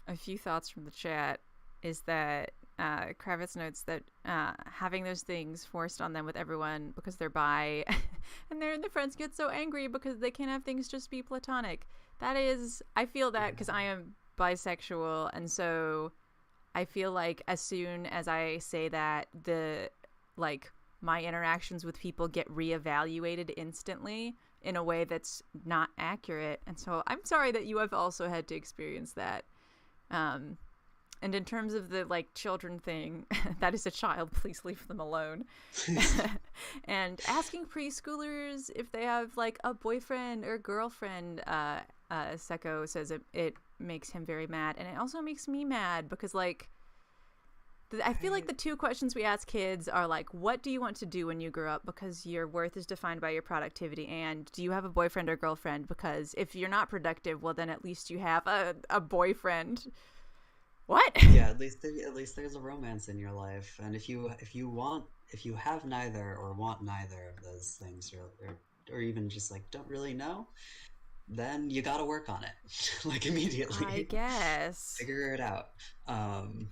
a few thoughts from the chat is that Kravitz notes that having those things forced on them with everyone because they're bi, and their friends get so angry because they can't have things just be platonic. That is, I feel that because I am bisexual, and so I feel like as soon as I say that, the like my interactions with people get reevaluated instantly in a way that's not accurate. And so I'm sorry that you have also had to experience that. Um, and in terms of the like children thing, that is a child. Please leave them alone. And asking preschoolers if they have like a boyfriend or girlfriend, Seko says it makes him very mad, and it also makes me mad because like I feel like I, the two questions we ask kids are like, what do you want to do when you grow up? Because your worth is defined by your productivity. And do you have a boyfriend or girlfriend? Because if you're not productive, well, then at least you have a boyfriend. What? yeah, at least there's a romance in your life, and if you have neither or want neither of those things, or even just like don't really know, then you got to work on it like I immediately. guess. Figure it out. Um,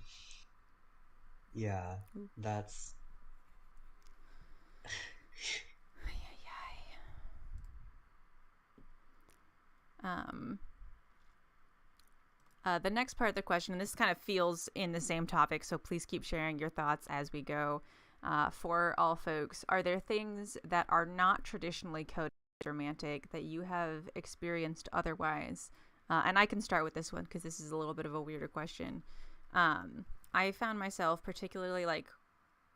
yeah, that's Um, the next part of the question, and this kind of feels in the same topic, so please keep sharing your thoughts as we go. For all folks, are there things that are not traditionally coded as romantic that you have experienced otherwise? And I can start with this one because this is a little bit of a weirder question. Um, I found myself particularly like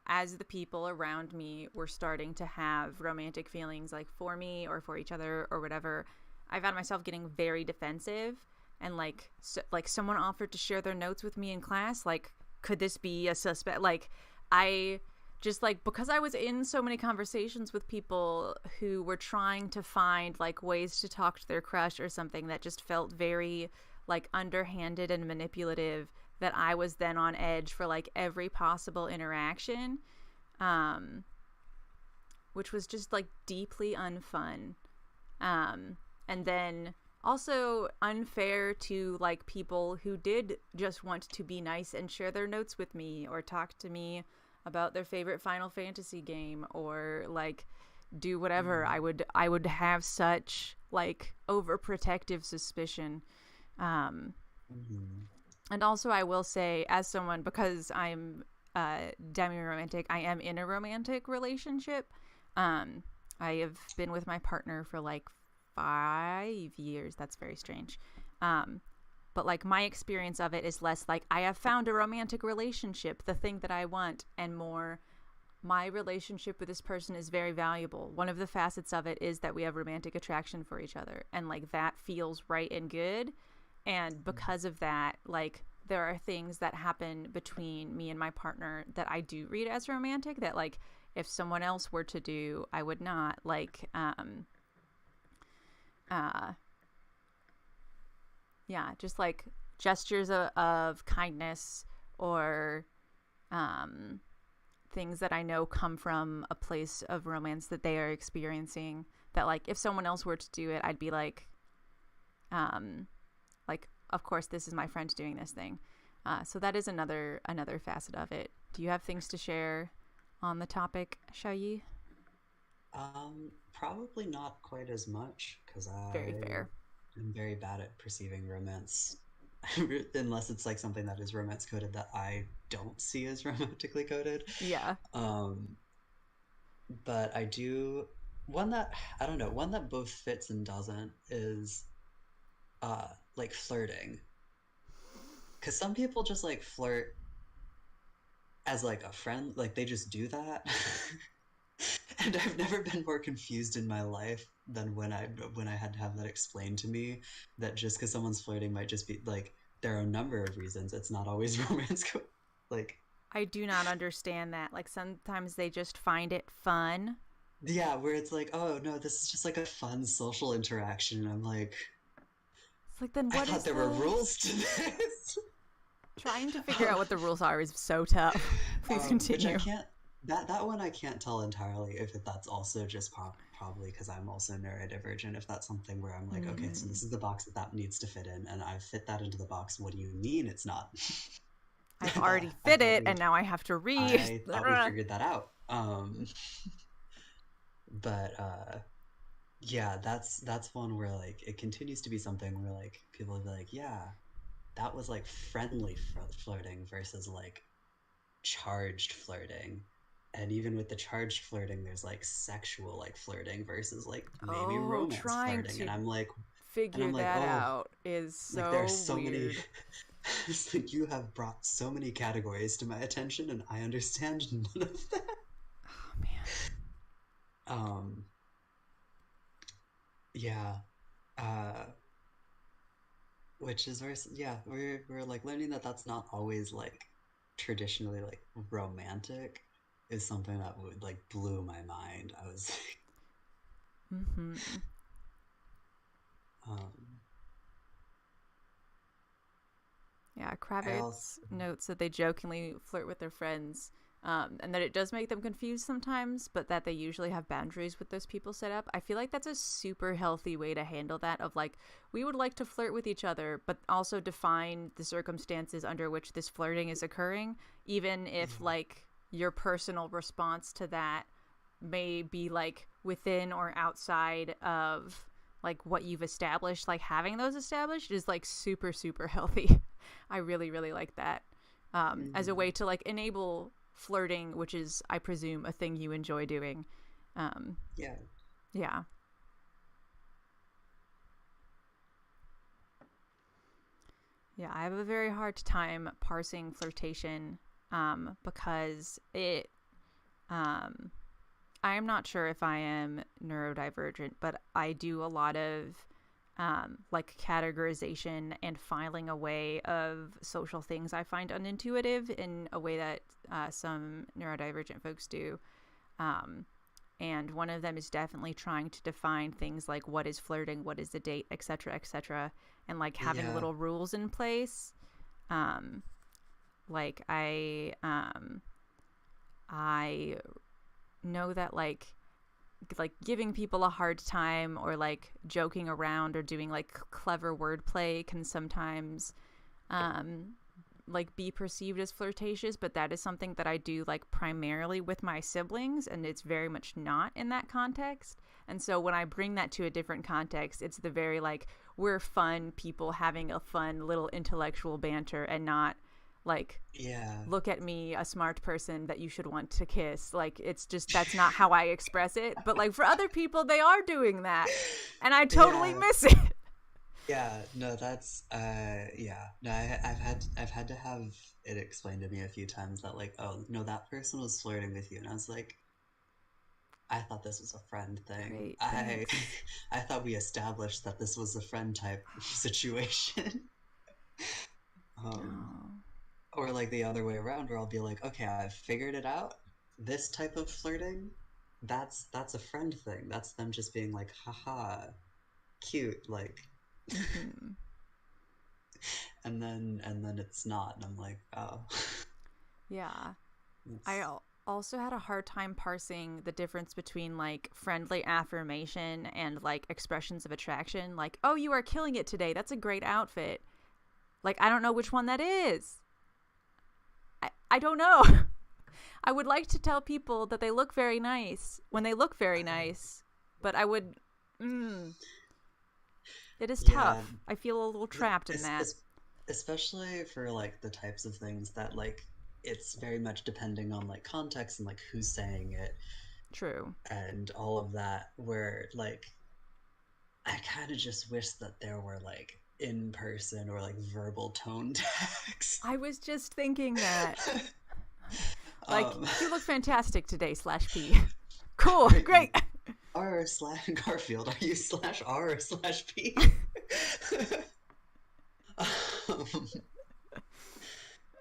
as the people around me were starting to have romantic feelings like for me or for each other or whatever, I found myself getting very defensive and like like someone offered to share their notes with me in class, like could this be a suspect? Like I just like because I was in so many conversations with people who were trying to find like ways to talk to their crush or something that just felt very like underhanded and manipulative, that I was then on edge for like every possible interaction, um, which was just like deeply unfun. And then also unfair to like people who did just want to be nice and share their notes with me or talk to me about their favorite Final Fantasy game or like do whatever. I would have such like overprotective suspicion. Um, Mm-hmm. and also I will say, as someone, because I'm demi-romantic, I am in a romantic relationship. Um, I have been with my partner for like 5 years. That's very strange. But like my experience of it is less like I have found a romantic relationship, the thing that I want, and more my relationship with this person is very valuable. One of the facets of it is that we have romantic attraction for each other, and like that feels right and good. And because of that, like there are things that happen between me and my partner that I do read as romantic that like if someone else were to do, I would not. Like uh yeah, just like gestures of kindness or um things that I know come from a place of romance that they are experiencing, that like if someone else were to do it, I'd be um like of course this is my friend doing this thing. So that is another facet of it. Do you have things to share on the topic, Xiaoyi? Probably not quite as much because Very I fair. am very bad at perceiving romance, unless it's like something that is romance coded that I don't see as romantically coded. Yeah. Um, but I do one that I don't know, one that both fits and doesn't is uh like flirting. Because some people just like flirt as like a friend, like they just do that. And I've never been more confused in my life than when I had to have that explained to me, that just because someone's flirting might just be like there are a number of reasons. It's not always romance. Like I do not understand that. Like sometimes they just find it fun. yeah, where it's like, oh no, this is just like a fun social interaction. And I'm like, It's like, then I what thought is there were the rules to this. trying to figure um, out what the rules are is so tough. Please which I continue. can't. That one I can't tell entirely if that's also just probably because I'm also neurodivergent. If that's something where I'm like, okay, so Mm. this is the box that that needs to fit in, and I've fit that into the box. What do you mean it's not? I've that already fit it and now I have to re I thought we figured that out. But yeah, that's one where like it continues to be something where like people will be like, yeah, that was like friendly flirting versus like charged flirting. And even with the charged flirting, there's like sexual like flirting versus like maybe Oh, romance trying flirting. to And I'm figure like, that oh, out is like there are so so many. weird. It's like you have brought so many categories to my attention, and I understand none of that. Oh man. Um, yeah. Uh, which is where yeah, we're like learning that that's not always like traditionally like romantic is something that would like blew my mind. I was Mhm. um Yeah, I also Kravitz notes that they jokingly flirt with their friends, and that it does make them confused sometimes, but that they usually have boundaries with those people set up. I feel like that's a super healthy way to handle that, of like, we would like to flirt with each other, but also define the circumstances under which this flirting is occurring, even if yeah. like your personal response to that may be like within or outside of like what you've established. Like having those established is like super super healthy. I really really like that, as a Mm-hmm. way to like enable flirting, which is I presume a thing you enjoy doing. um Yeah. yeah. Yeah, I have a very hard time parsing flirtation because I am not sure if I am neurodivergent, but I do a lot of like categorization and filing away of social things I find unintuitive in a way that some neurodivergent folks do. And one of them is definitely trying to define things like what is flirting, what is a date, etc., and like having Yeah. little rules in place. Like I know that like giving people a hard time or like joking around or doing like clever wordplay can sometimes like be perceived as flirtatious, but that is something that I do like primarily with my siblings, and it's very much not in that context. And so when I bring that to a different context, it's the very like we're fun people having a fun little intellectual banter and not like Yeah. look at me, a smart person that you should want to kiss. Like it's just that's not how I express it, but like for other people they are doing that and I totally Yeah. miss it. Yeah, no, that's yeah. No, I've had to have it explained to me a few times that like, oh no, that person was flirting with you, and I was like, I thought this was a friend thing. Great, thanks. I thought we established that this was a friend type situation. Um, Oh. or like the other way around, where I'll be like, okay, I've figured it out. This type of flirting, that's a friend thing. That's them just being like, haha, cute, like. Mm-hmm. And then it's not, and I'm like, oh. Yeah. I It's also had a hard time parsing the difference between like friendly affirmation and like expressions of attraction. Like, oh, you are killing it today. That's a great outfit. Like, I don't know which one that is. I don't know. I would like to tell people that they look very nice when they look very nice, but I would. It is yeah, tough. I feel a little trapped in that. especially for like the types of things that like it's very much depending on like context and like who's saying it True. and all of that, where like I kind of just wish that there were like in person or like verbal tone tags. I was just thinking that. Like, um you look fantastic today, /P. Cool, great. R slash Garfield, are you slash R or slash P?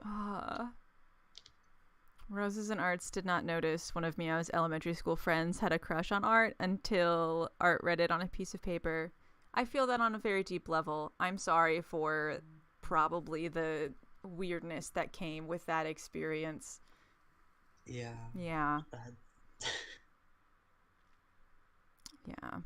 um, Roses and Arts did not notice one of Meow's elementary school friends had a crush on Art until Art read it on a piece of paper. I feel that on a very deep level. I'm sorry for probably the weirdness that came with that experience. yeah. Yeah. That, Yeah.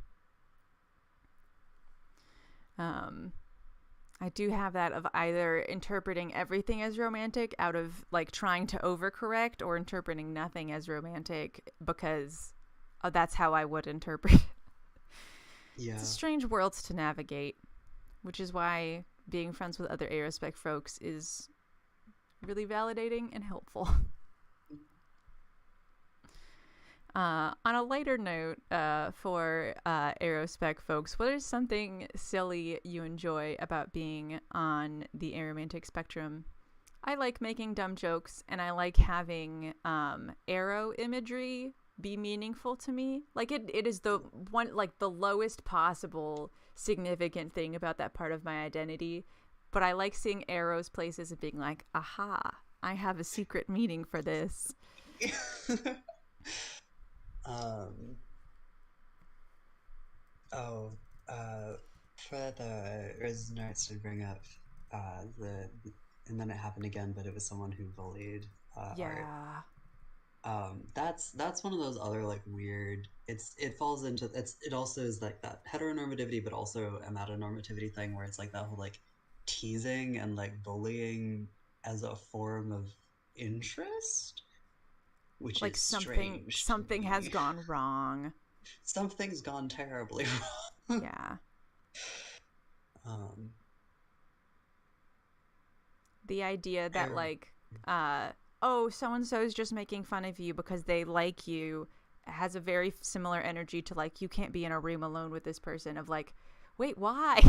I do have that of either interpreting everything as romantic out of like trying to overcorrect or interpreting nothing as romantic because that's how I would interpret it. yeah. It's a strange world to navigate, which is why being friends with other Arospec folks is really validating and helpful. On a lighter note, for Arospec folks, what is something silly you enjoy about being on the Aromantic spectrum? I like making dumb jokes, and I like having arrow imagery be meaningful to me. Like it is the one, like the lowest possible significant thing about that part of my identity. But I like seeing arrows places and being like, aha, I have a secret meaning for this. um oh for the Risen Arts to bring up the and then it happened again, but it was someone who bullied Art. Yeah. That's one of those other like weird, it falls into it also is like that heteronormativity but also a metanormativity thing where it's like that whole like teasing and like bullying as a form of interest, which Like is strange to something has me. gone wrong. Something's gone terribly wrong. Yeah. um The idea I, that like oh, so and so is just making fun of you because they like you has a very similar energy to like you can't be in a room alone with this person of like, wait, why?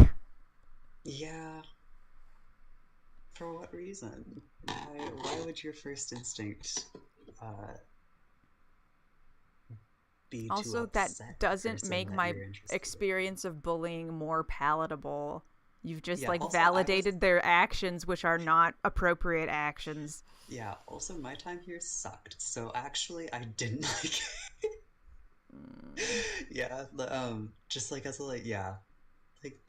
yeah. For what reason? Why would your first instinct uh, be to Also, that upset a doesn't person make that my you're interested in? experience of bullying more palatable. You've just Yeah, like also I was validated their actions, which are not appropriate actions. yeah, also my time here sucked. So actually I didn't like it. Mm. Yeah, just like as a like yeah, like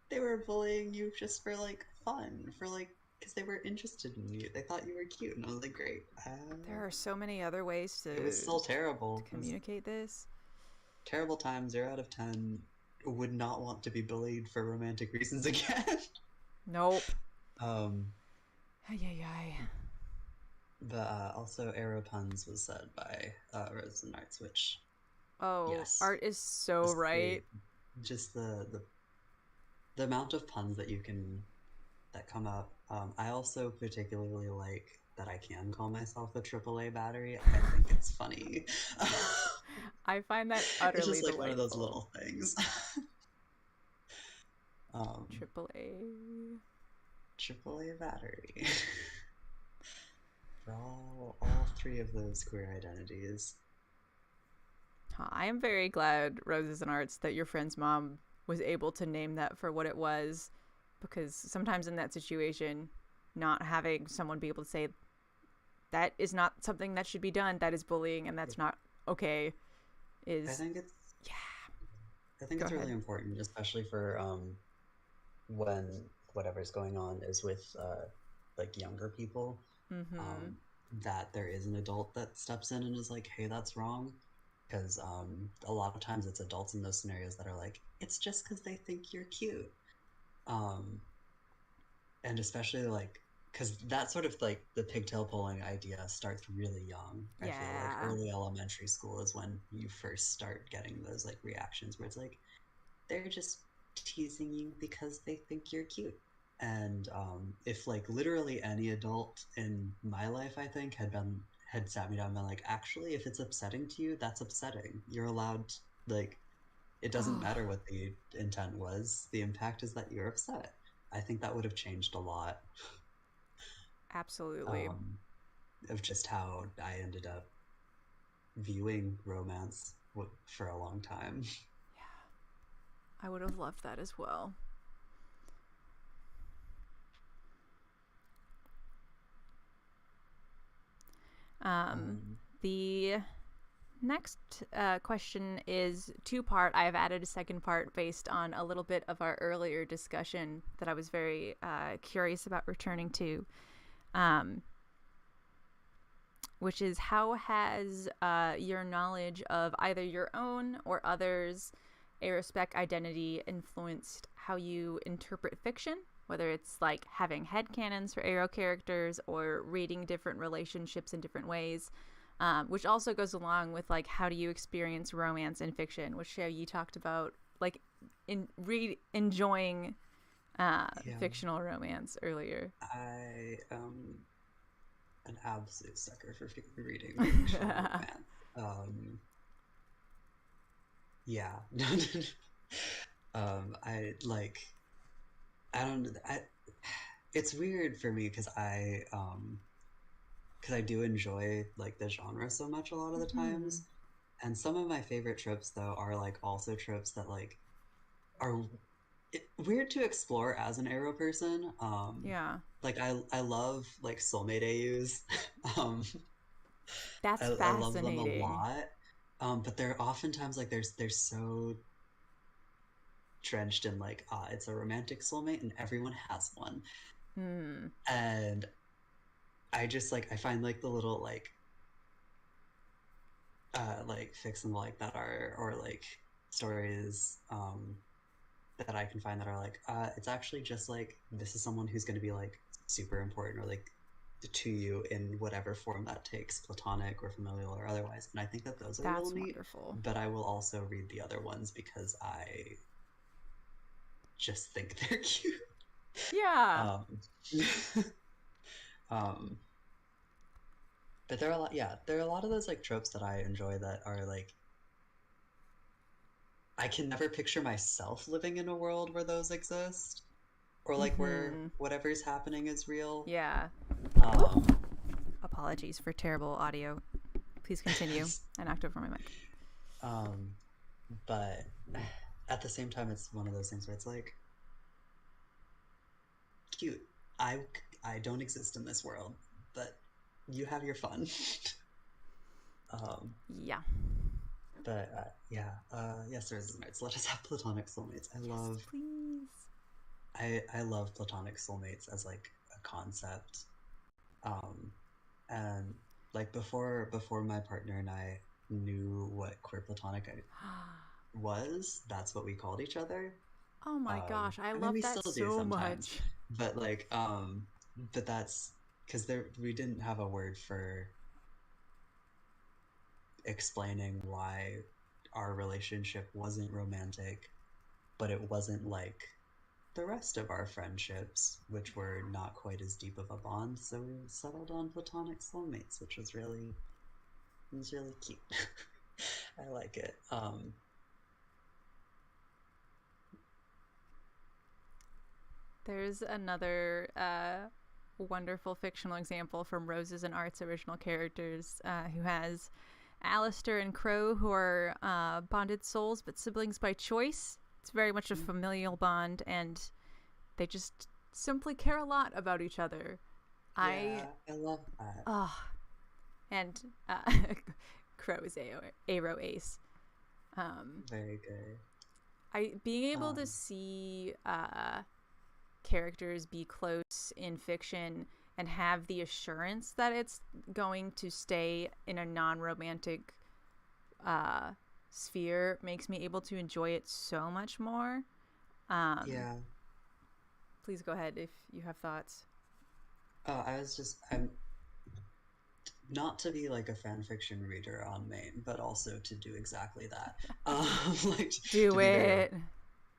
they were bullying you just for like fun, for like because they were interested in you. They thought you were cute, and I was like, great. There are so many other ways It was to still terrible. It was communicate this. terrible time. 0 out of 10. Would not want to be bullied for romantic reasons again. Nope. um, Ay, ay, ay. but also arrow puns was said by Rose and Arts, which Oh, yes, Art is so just right. just the amount of puns that you can that come up. I also particularly like that I can call myself a AAA battery. I think it's funny. I find that It's utterly just like one of those delightful. little things. um, Triple A. AAA battery for all three of those queer identities. I am very glad, Roses and Arts, that your friend's mom was able to name that for what it was, because sometimes in that situation, not having someone be able to say that is not something that should be done, that is bullying, and that's not okay, I is think it's yeah. I think Go it's ahead. really important, especially for when whatever's going on is with like younger people, Mm-hmm. um, that there is an adult that steps in and is like, hey, that's wrong. Because a lot of times it's adults in those scenarios that are like, it's just because they think you're cute. Um, and especially like, because that sort of like the pigtail pulling idea starts really young. I feel like Yeah. early elementary school is when you first start getting those like reactions where it's like, they're just teasing you because they think you're cute. And if like literally any adult in my life, I think had sat me down and been like, actually, if it's upsetting to you, that's upsetting. You're allowed like it doesn't Oh, matter what the intent was. The impact is that you're upset. I think that would have changed a lot absolutely. um, of just how I ended up viewing romance for a long time. I would have loved that as well. Um, Um, the next question is two-part. I have added a second part based on a little bit of our earlier discussion that I was very curious about returning to, um, which is how has your knowledge of either your own or others' Arospec identity influenced how you interpret fiction? Whether it's like having headcanons for Arrow characters or reading different relationships in different ways. Which also goes along with like how do you experience romance in fiction, which you talked about like enjoying yeah, fictional romance earlier. I an absolute sucker for reading fictional romance. Yeah. I like. I don't. I. It's weird for me because I do enjoy like the genre so much a lot of the Mm-hmm. times, and some of my favorite tropes though are like also tropes that like are weird to explore as an arrow person. Yeah, Like I love like soulmate AUs. um, that's I love them a fascinating. lot. But they're oftentimes like they're so drenched in like it's a romantic soulmate and everyone has one. Hmm. And I just I find like the little like fiction like that are or like stories that I can find that are like it's actually just like this is someone who's going to be like super important or like to you in whatever form that takes, platonic or familial or otherwise. And I think that those are real That's neat, wonderful. but I will also read the other ones because I just think they're cute. Yeah. um um but there are a lot, yeah, there are a lot of those like tropes that I enjoy that are like I can never picture myself living in a world where those exist. or like where Mm-hmm. whatever's happening is real. Yeah. Um, Apologies for terrible audio. Please continue. I knocked over my mic. um, but at the same time, it's one of those things where it's like, cute. I I don't exist in this world, but you have your fun. um, Yeah. but yeah, yes, there's nights. Let us have platonic soulmates. Yes, please. I love platonic soulmates as like a concept. Um, and like before my partner and I knew what queer platonic was, that's what we called each other. Oh my gosh, I I mean, love we that still do so sometimes, much. but like, but that's because there we didn't have a word for explaining why our relationship wasn't romantic, but it wasn't like the rest of our friendships, which were not quite as deep of a bond. So we settled on platonic soulmates, which was really cute. I like it. There's another wonderful fictional example from Roses and Art's original characters who has Alistair and Crow, who are bonded souls but siblings by choice. It's very much a familial bond, and they just simply care a lot about each other. Yeah, I I love that. oh, and Crow is Aro Ace. Um, Very good. I being able to Um, see characters be close in fiction and have the assurance that it's going to stay in a non-romantic uh, sphere makes me able to enjoy it so much more. Um, yeah. please go ahead if you have thoughts. I'm not to be like a fan fiction reader on main, but also to do exactly that. Like to Do be very open. it.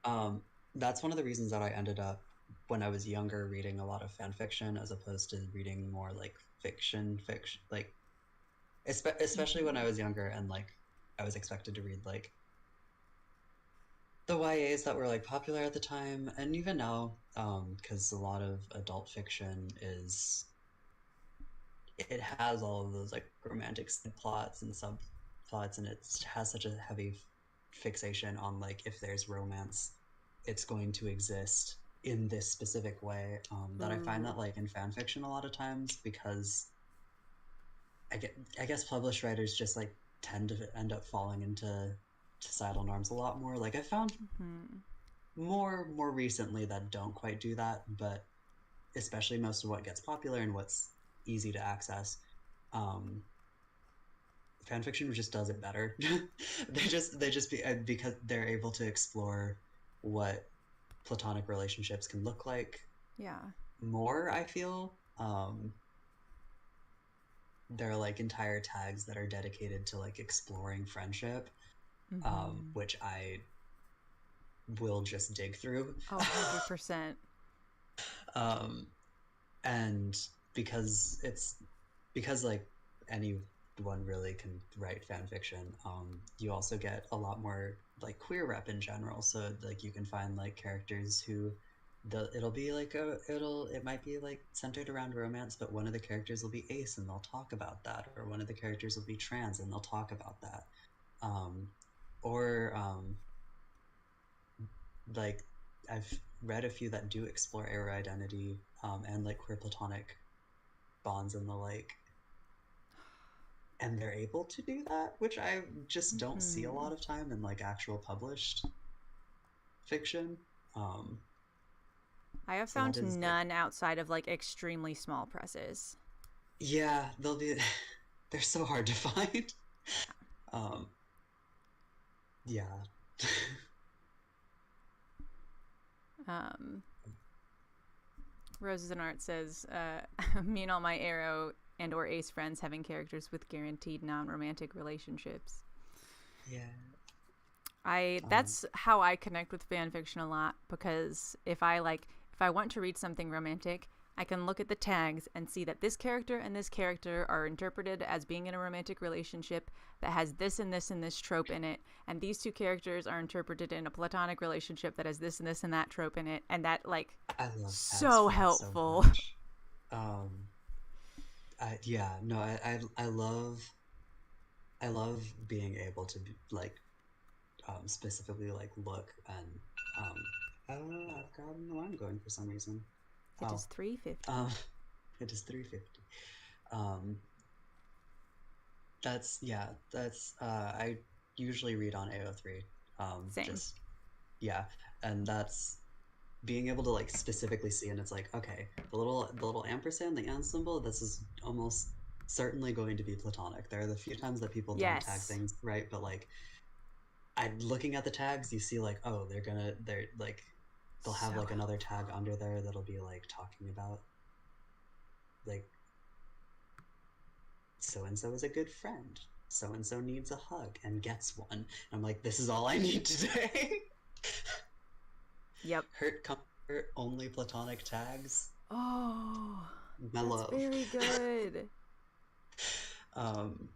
Um, that's one of the reasons that I ended up when I was younger reading a lot of fan fiction as opposed to reading more like fiction, like especially when I Mm-hmm. was younger and like I was expected to read like the YAs that were like popular at the time, and even now, because a lot of adult fiction is it has all of those like romantic plots and subplots, and it has such a heavy fixation on like if there's romance, it's going to exist in this specific way. That I find Ooh. that like in fan fiction a lot of times because I guess published writers just like tend to end up falling into societal norms a lot more. Like I found Mm-hmm. more recently that don't quite do that, but especially most of what gets popular and what's easy to access, um, fan fiction just does it better. They just be because they're able to explore what platonic relationships can look like Yeah. more. I feel there are like entire tags that are dedicated to like exploring friendship, Mm-hmm. which I will just dig through. Oh, 100%. um, and because it's because like anyone really can write fan fiction, you also get a lot more like queer rep in general. So like you can find like characters who it'll be like it might be like centered around romance, but one of the characters will be ace and they'll talk about that, or one of the characters will be trans and they'll talk about that. um, or like I've read a few that do explore aro identity, and like queer platonic bonds and the like, and they're able to do that, which I just don't see a Mm-hmm. lot of time in like actual published fiction. Um, I have so that found is like, none outside of like extremely small presses. yeah, they'll be they're so hard to find. Um, yeah. Um, Roses and Art says, me and all my arrow and or ace friends having characters with guaranteed non-romantic relationships. Yeah. I Um, that's how I connect with fan fiction a lot, because if I want to read something romantic, I can look at the tags and see that this character and this character are interpreted as being in a romantic relationship that has this and this and this trope in it, and these two characters are interpreted in a platonic relationship that has this and this and that trope in it, and that, like, I love tags so for that so helpful. much. Yeah, no, I love being able to be, like, specifically like look and um, I don't know. I've got an alarm going for some reason. It Oh, is 3:50. um, it is 3:50. Um, that's yeah. That's I usually read on AO3. Same. Just yeah, and that's being able to like specifically see, and it's like okay, the little ampersand, the and symbol. This is almost certainly going to be platonic. There are the few times that people don't tag Yes. things right, but like I looking at the tags, you see like, oh, they're like they'll have So like another helpful. tag under there that'll be like talking about like so and so is a good friend. So and so needs a hug and gets one. And I'm like, this is all I need today. Yep. Hurt comfort only platonic tags. Oh, My that's love. very good. um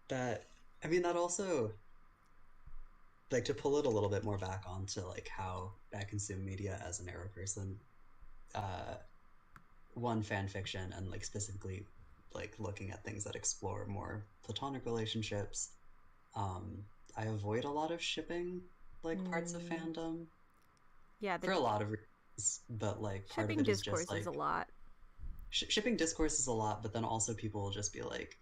that I mean that also like to pull it a little bit more back onto like how I consume media as an era person. Uh one fan fiction and like specifically like looking at things that explore more platonic relationships. um I avoid a lot of shipping like parts of Mm, fandom yeah, for the a lot of reasons, but like part of shipping it is just discourse is a like lot. shipping discourse is a lot, but then also people will just be like,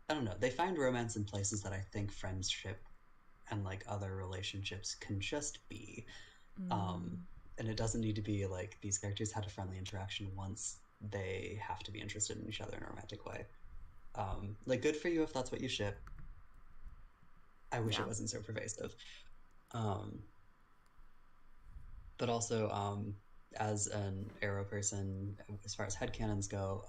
I don't know, they find romance in places that I think friendship and like other relationships can just be. um Mm, and it doesn't need to be like these characters had a friendly interaction once, they have to be interested in each other in a romantic way. Like good for you if that's what you ship. I wish it yeah. wasn't so pervasive. um but also as an arrow person, as far as headcanons go,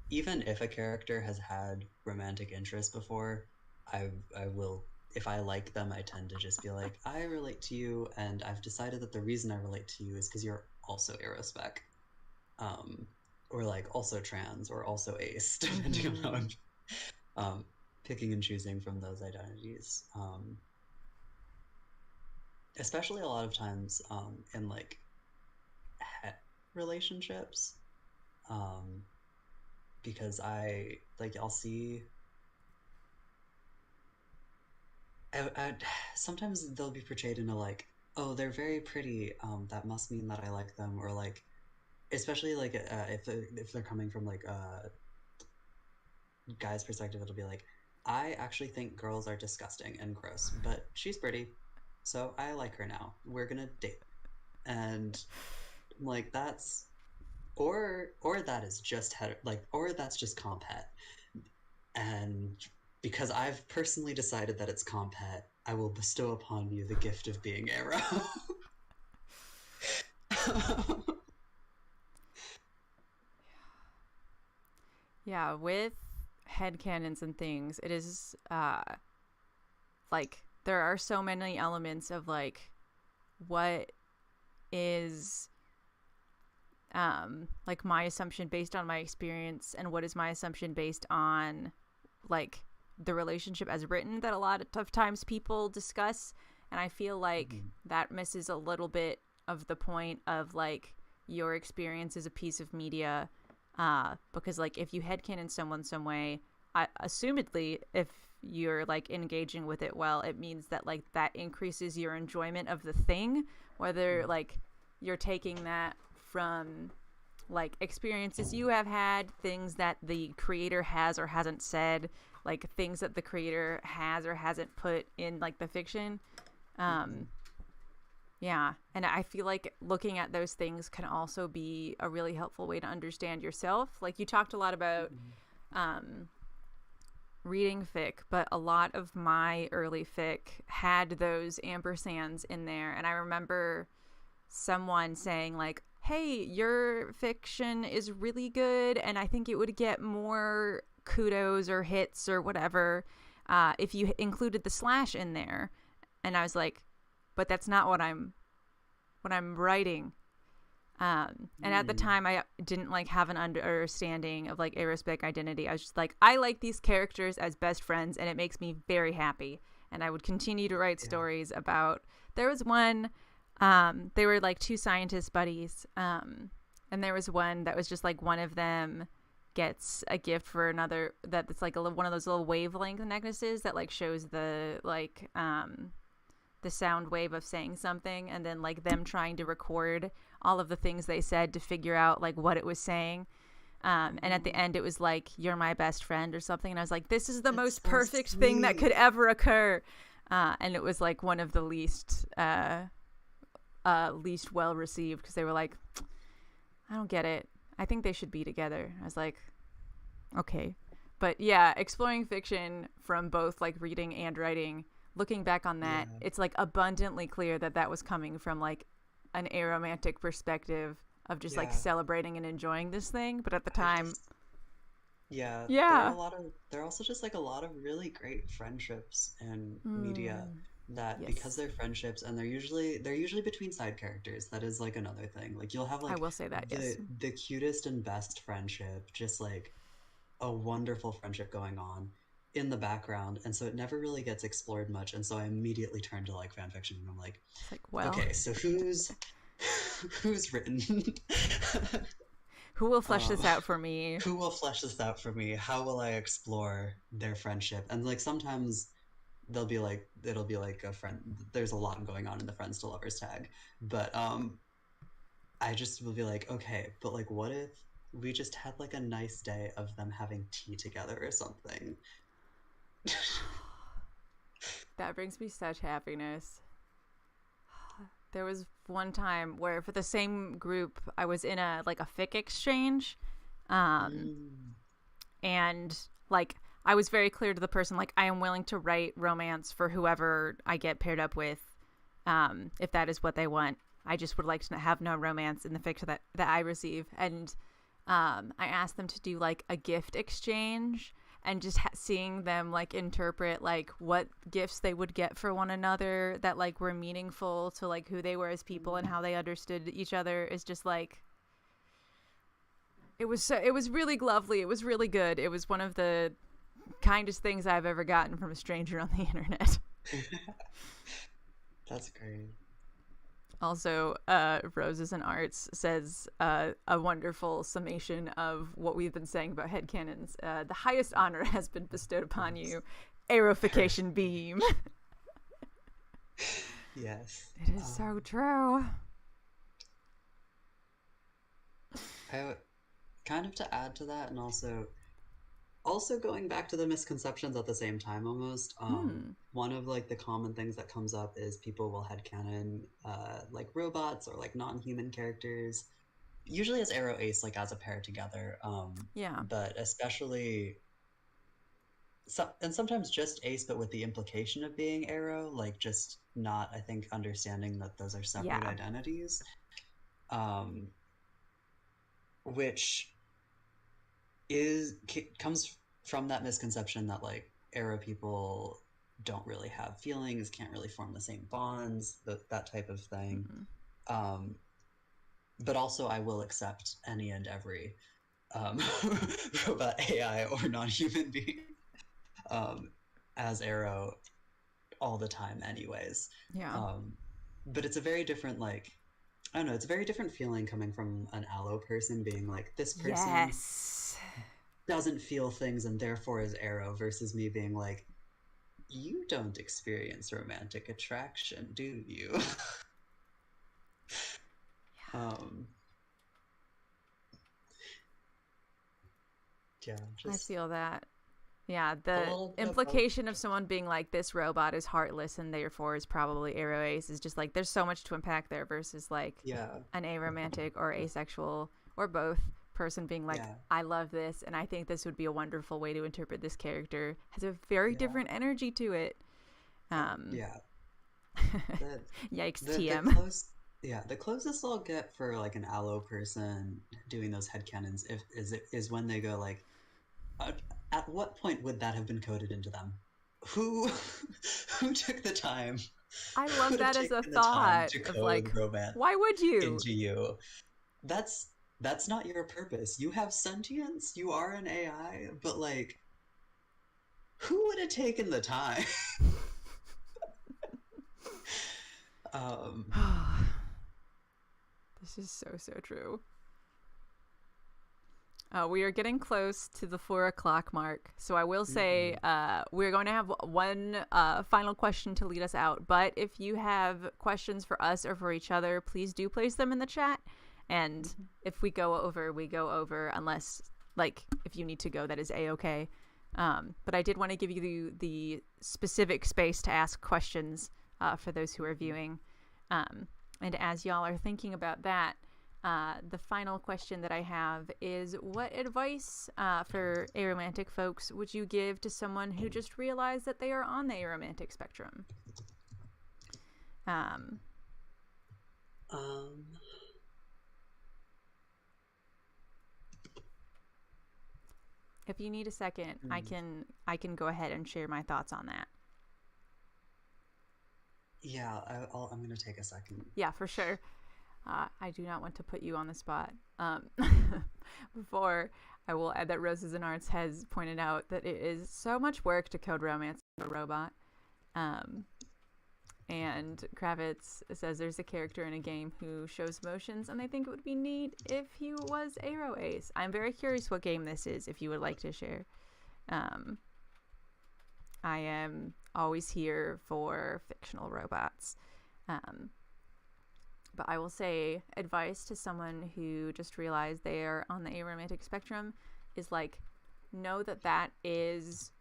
even if a character has had romantic interest before, I will, if I like them, I tend to just be like, I relate to you, and I've decided that the reason I relate to you is because you're also Arospec, um, or like also trans, or also ace, depending on how Mm-hmm. I'm um, picking and choosing from those identities. Especially a lot of times in like het relationships, um, because I like I'll see I sometimes they'll be portrayed in a like, oh, they're very pretty, that must mean that I like them, or like, especially like if they're coming from like a guy's perspective, it'll be like, I actually think girls are disgusting and gross, but she's pretty, so I like her now. We're gonna date, and like that's or that is just like or that's just comp het, and because I've personally decided that it's comp het, I will bestow upon you the gift of being Arrow. Yeah, with headcanons and things, it is like there are so many elements of like what is like my assumption based on my experience and what is my assumption based on like the relationship as written that a lot of times people discuss, and I feel like that misses a little bit of the point of like your experience as a piece of media, because like if you headcanon someone some way, assumedly if you're like engaging with it well, it means that like that increases your enjoyment of the thing, whether like you're taking that from like experiences you have had, things that the creator has or hasn't said, like things that the creator has or hasn't put in like the fiction. um yeah, and I feel like looking at those things can also be a really helpful way to understand yourself. Like you talked a lot about um reading fic, but a lot of my early fic had those ampersands in there, and I remember someone saying like, hey, your fiction is really good and I think it would get more kudos or hits or whatever if you included the slash in there. And I was like, but that's not what I'm when I'm writing. And at the time I didn't like have an understanding of like Arospec identity. I was just like, I like these characters as best friends and it makes me very happy. And I would continue to write stories about, there was one, they were like two scientist buddies. And there was one that was just like one of them gets a gift for another that's like one of those little wavelength necklaces that like shows the like, the sound wave of saying something, and then like them trying to record all of the things they said to figure out like what it was saying. And at the end it was like, you're my best friend or something. And I was like, this is the most perfect thing that could ever occur. And it was like one of the least well received, because they were like, I don't get it. I think they should be together. I was like, okay. But yeah, exploring fiction from both like reading and writing, looking back on that, it's like abundantly clear that that was coming from like an aromantic perspective of just like celebrating and enjoying this thing. But at the time, there are also just like a lot of really great friendships in media that because they're friendships and they're usually between side characters. That is like another thing. Like you'll have like I will say that the cutest and best friendship, just like a wonderful friendship going on in the background, and so it never really gets explored much, and so I immediately turn to like fan fiction and I'm like, well, okay, so who's written who will flesh this out for me, how will I explore their friendship? And like sometimes it'll be like a friend, there's a lot going on in the friends to lovers tag, but I just will be like, okay, but like what if we just had like a nice day of them having tea together or something? That brings me such happiness. There was one time where for the same group I was in a fic exchange, and like I was very clear to the person, like, I am willing to write romance for whoever I get paired up with, if that is what they want. I just would like to have no romance in the fic that I receive. And I asked them to do like a gift exchange, and just seeing them like interpret like what gifts they would get for one another that like were meaningful to like who they were as people and how they understood each other is just like, it was really lovely. It was really good. It was one of the kindest things I've ever gotten from a stranger on the internet. That's great. Also, Roses and Arts says a wonderful summation of what we've been saying about headcanons. The highest honor has been bestowed upon you, Aerification Beam. Yes. It is so true. Kind of to add to that, and also going back to the misconceptions at the same time almost, one of like the common things that comes up is people will headcanon like robots or like non-human characters, usually as Arrow Ace, like as a pair together, but especially and sometimes just Ace but with the implication of being Arrow, like just not, I think, understanding that those are separate identities, which comes from that misconception that like Arrow people don't really have feelings, can't really form the same bonds, that type of thing. But also I will accept any and every robot, AI, or non-human being as Arrow all the time anyways. But it's a very different, like, I don't know, it's a very different feeling coming from an allo person being like, this person doesn't feel things and therefore is Arrow, versus me being like, you don't experience romantic attraction, do you? I feel that. Yeah, the implication of someone being like, this robot is heartless and therefore is probably Arrow Ace, is just like, there's so much to unpack there, versus like an aromantic or asexual or both person being like, I love this and I think this would be a wonderful way to interpret this character, has a very different energy to it. Yikes, TM. The closest I'll get for like an allo person doing those headcanons is when they go like, at what point would that have been coded into them? who who took the time? I Who love would have that as a taken the time thought to of code like, romance why would you? into you? That's that's not your purpose. You have sentience. You are an AI, but like, who would have taken the time? um, This is so, so true. We are getting close to the 4 o'clock mark, so I will say mhm, we're going to have one final question to lead us out. But if you have questions for us or for each other, please do place them in the chat. And mhm. if we go over, we go over. Unless, like, if you need to go, that is a-okay. But I did want to give you the specific space to ask questions for those who are viewing. And as y'all are thinking about that, the final question that I have is, what advice for aromantic folks would you give to someone who just realized that they are on the aromantic spectrum? Um, Um, if you need a second, I hmm. can go ahead and share my thoughts on that. Yeah, I'm gonna take a second. Yeah, for sure. I do not want to put you on the spot. Before, I will add that Roses and Arts has pointed out that it is so much work to code romance a robot. Um, and Kravitz says there's a character in a game who shows emotions, and they think it would be neat if he was Aero Ace. I'm very curious what game this is, if you would like to share. Um, I am always here for fictional robots. Um, but I will say advice to someone who just realized they are on the aromantic spectrum is like, know that that is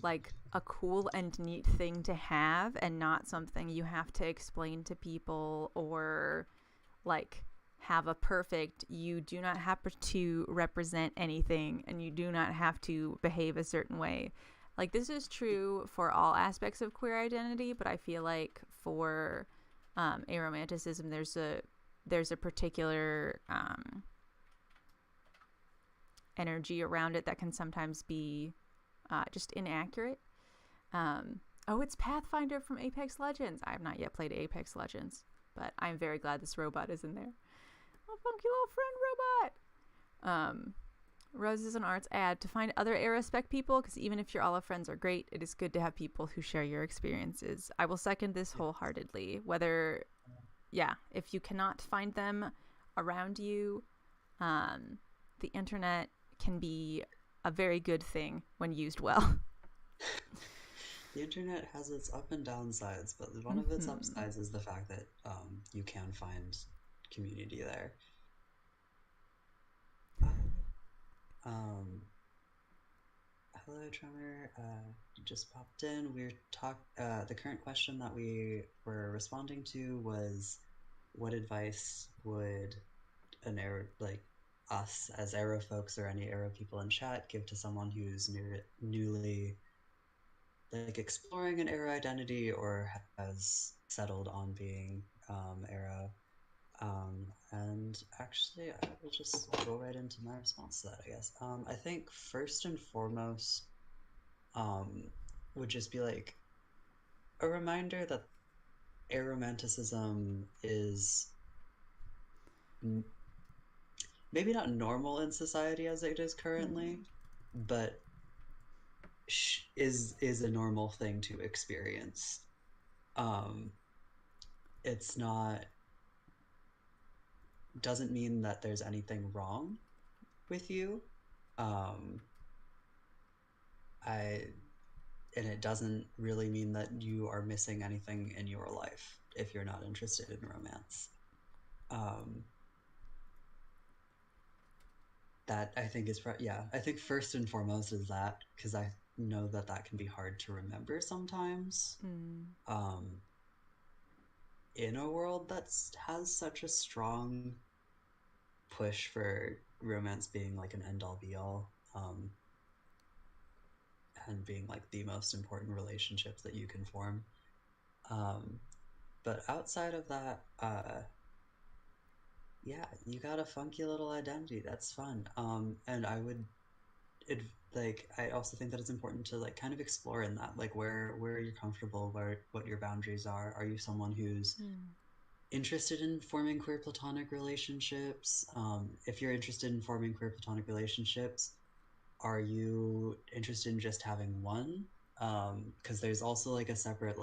like a cool and neat thing to have and not something you have to explain to people or like have a perfect, you do not have to represent anything and you do not have to behave a certain way. Like, this is true for all aspects of queer identity, but I feel like for aromanticism there's a particular energy around it that can sometimes be just inaccurate. Oh, it's Pathfinder from Apex Legends. I have not yet played Apex Legends, but I'm very glad this robot is in there. Oh, funky little friend robot. Roses and Arts add to find other Arospec people, because even if your Olive friends are great, it is good to have people who share your experiences. I will second this Yeah. wholeheartedly. Whether, yeah, if you cannot find them around you, um, the internet can be a very good thing when used well. The internet has its up and down sides, but one of its Mm-hmm. upsides is the fact that you can find community there. Uh, um, Hello, Tremor. You just popped in. We're talk. The current question that we were responding to was, what advice would an arrow like us as arrow folks or any arrow people in chat give to someone who's newly like exploring an arrow identity or has settled on being arrow? And actually, I will just go right into my response to that, I guess. I think first and foremost, um, would just be like a reminder that aromanticism is maybe not normal in society as it is currently, Mm. but is a normal thing to experience. Um, it's not doesn't mean that there's anything wrong with you. Um, I and it doesn't really mean that you are missing anything in your life if you're not interested in romance. Um, that I think is yeah. I think first and foremost is that because I know that that can be hard to remember sometimes. Mm. Um, in a world that has such a strong push for romance being like an end all be all, and being like the most important relationships that you can form. Um, but outside of that, yeah, you got a funky little identity. That's fun. And I would it like I also think that it's important to like kind of explore in that, like where you're comfortable, where what your boundaries are. Are you someone who's interested in forming queer platonic relationships? If you're interested in forming queer platonic relationships, are you interested in just having one? Because there's also like a separate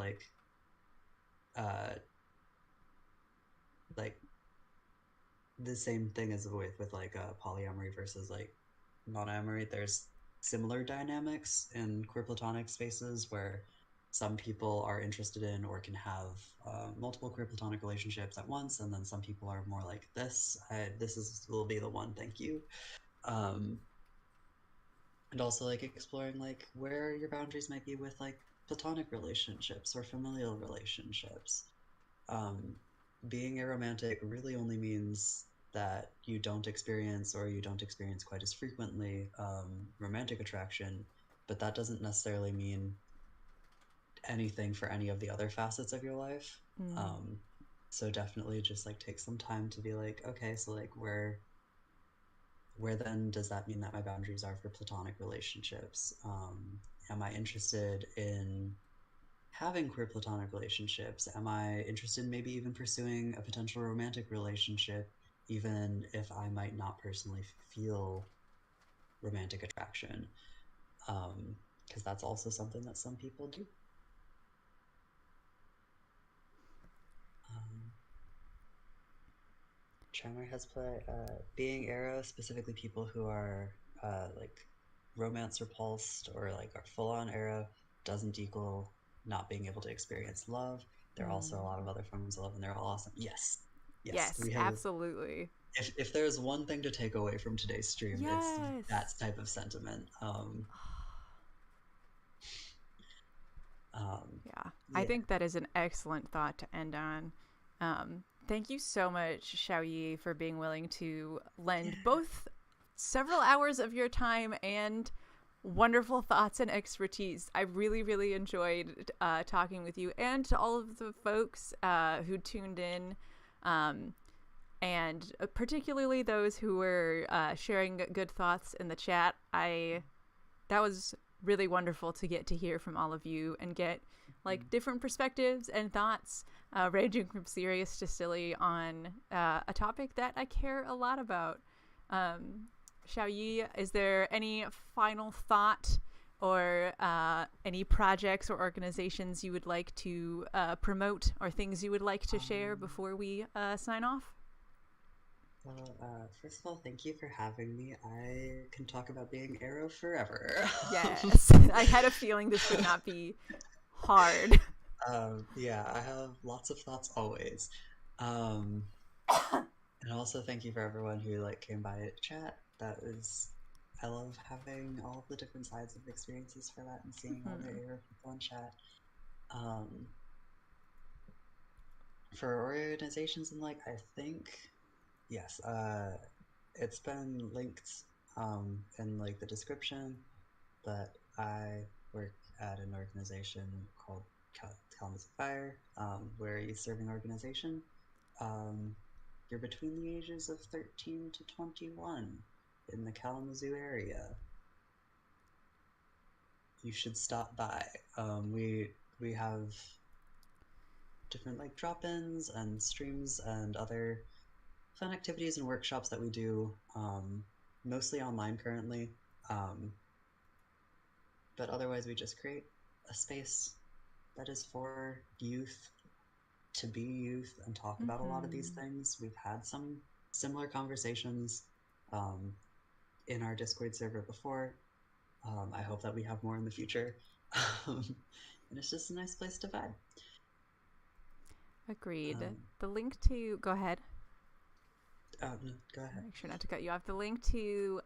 uh like the same thing as with like polyamory versus like non-amory. There's similar dynamics in queer platonic spaces where some people are interested in or can have multiple queer platonic relationships at once, and then some people are more like this will be the one, thank you. um, and also like exploring like where your boundaries might be with like platonic relationships or familial relationships. um, Being aromantic really only means that you don't experience, or you don't experience quite as frequently, romantic attraction, but that doesn't necessarily mean anything for any of the other facets of your life. Um, so definitely just like take some time to be like, okay, so like where then does that mean that my boundaries are for platonic relationships? Am I interested in having queer platonic relationships? Am I interested in maybe even pursuing a potential romantic relationship, even if I might not personally feel romantic attraction? Because that's also something that some people do. Um, Charmer has play being aro, specifically people who are like romance repulsed or like are full on aro, doesn't equal not being able to experience love. There are also a lot of other forms of love, and they're all awesome. Yes, yes, Yes, we have. absolutely. If there's one thing to take away from today's stream, it's Yes. that type of sentiment. Yeah, I Yeah. think that is an excellent thought to end on. Thank you so much, Xiaoyi, for being willing to lend both several hours of your time and wonderful thoughts and expertise. I really, really enjoyed talking with you, and to all of the folks who tuned in, and particularly those who were sharing good thoughts in the chat. That was really wonderful to get to hear from all of you and get like different perspectives and thoughts, ranging from serious to silly, on a topic that I care a lot about. Xiaoyi, is there any final thought or any projects or organizations you would like to promote, or things you would like to share before we sign off? Well, first of all, thank you for having me. I can talk about being Arrow forever. Yes. I had a feeling this would not be hard. Yeah, I have lots of thoughts always. Um, and also thank you for everyone who like came by to chat. I love having all of the different sides of experiences for that and seeing all the Arrow people in chat. Um, for organizations and like I think yes, it's been linked in like the description, but I work at an organization called Columns of Fire. We're a youth serving organization. Um, you're between the ages of 13 to 21 in the Kalamazoo area. You should stop by. We have different like drop-ins and streams and other fun activities and workshops that we do, mostly online currently. Um, but otherwise, we just create a space that is for youth to be youth and talk about a lot of these things. We've had some similar conversations in our Discord server before. I hope that we have more in the future. And it's just a nice place to vibe. Agreed. The link to go ahead. No, go ahead. Make sure not to cut you off. The link to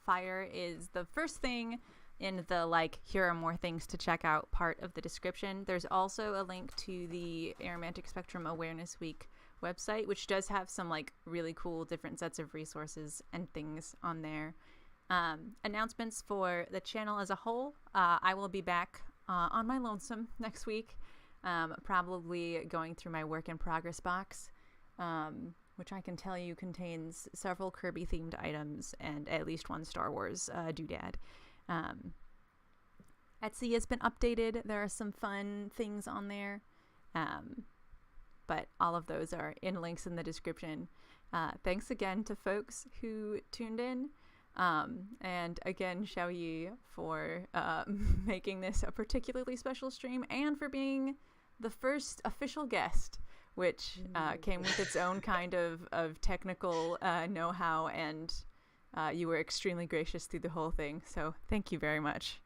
Fire is the first thing in the like here are more things to check out part of the description. There's also a link to the Aromantic Spectrum Awareness Week website, which does have some like really cool different sets of resources and things on there. Announcements for the channel as a whole. I will be back on my lonesome next week, probably going through my work in progress box. which I can tell you contains several Kirby themed items and at least one Star Wars doodad. Etsy has been updated. There are some fun things on there. But all of those are in links in the description. Thanks again to folks who tuned in. And again, Xiaoyi for making this a particularly special stream and for being the first official guest, which came with its own kind of technical know-how, and you were extremely gracious through the whole thing. So thank you very much.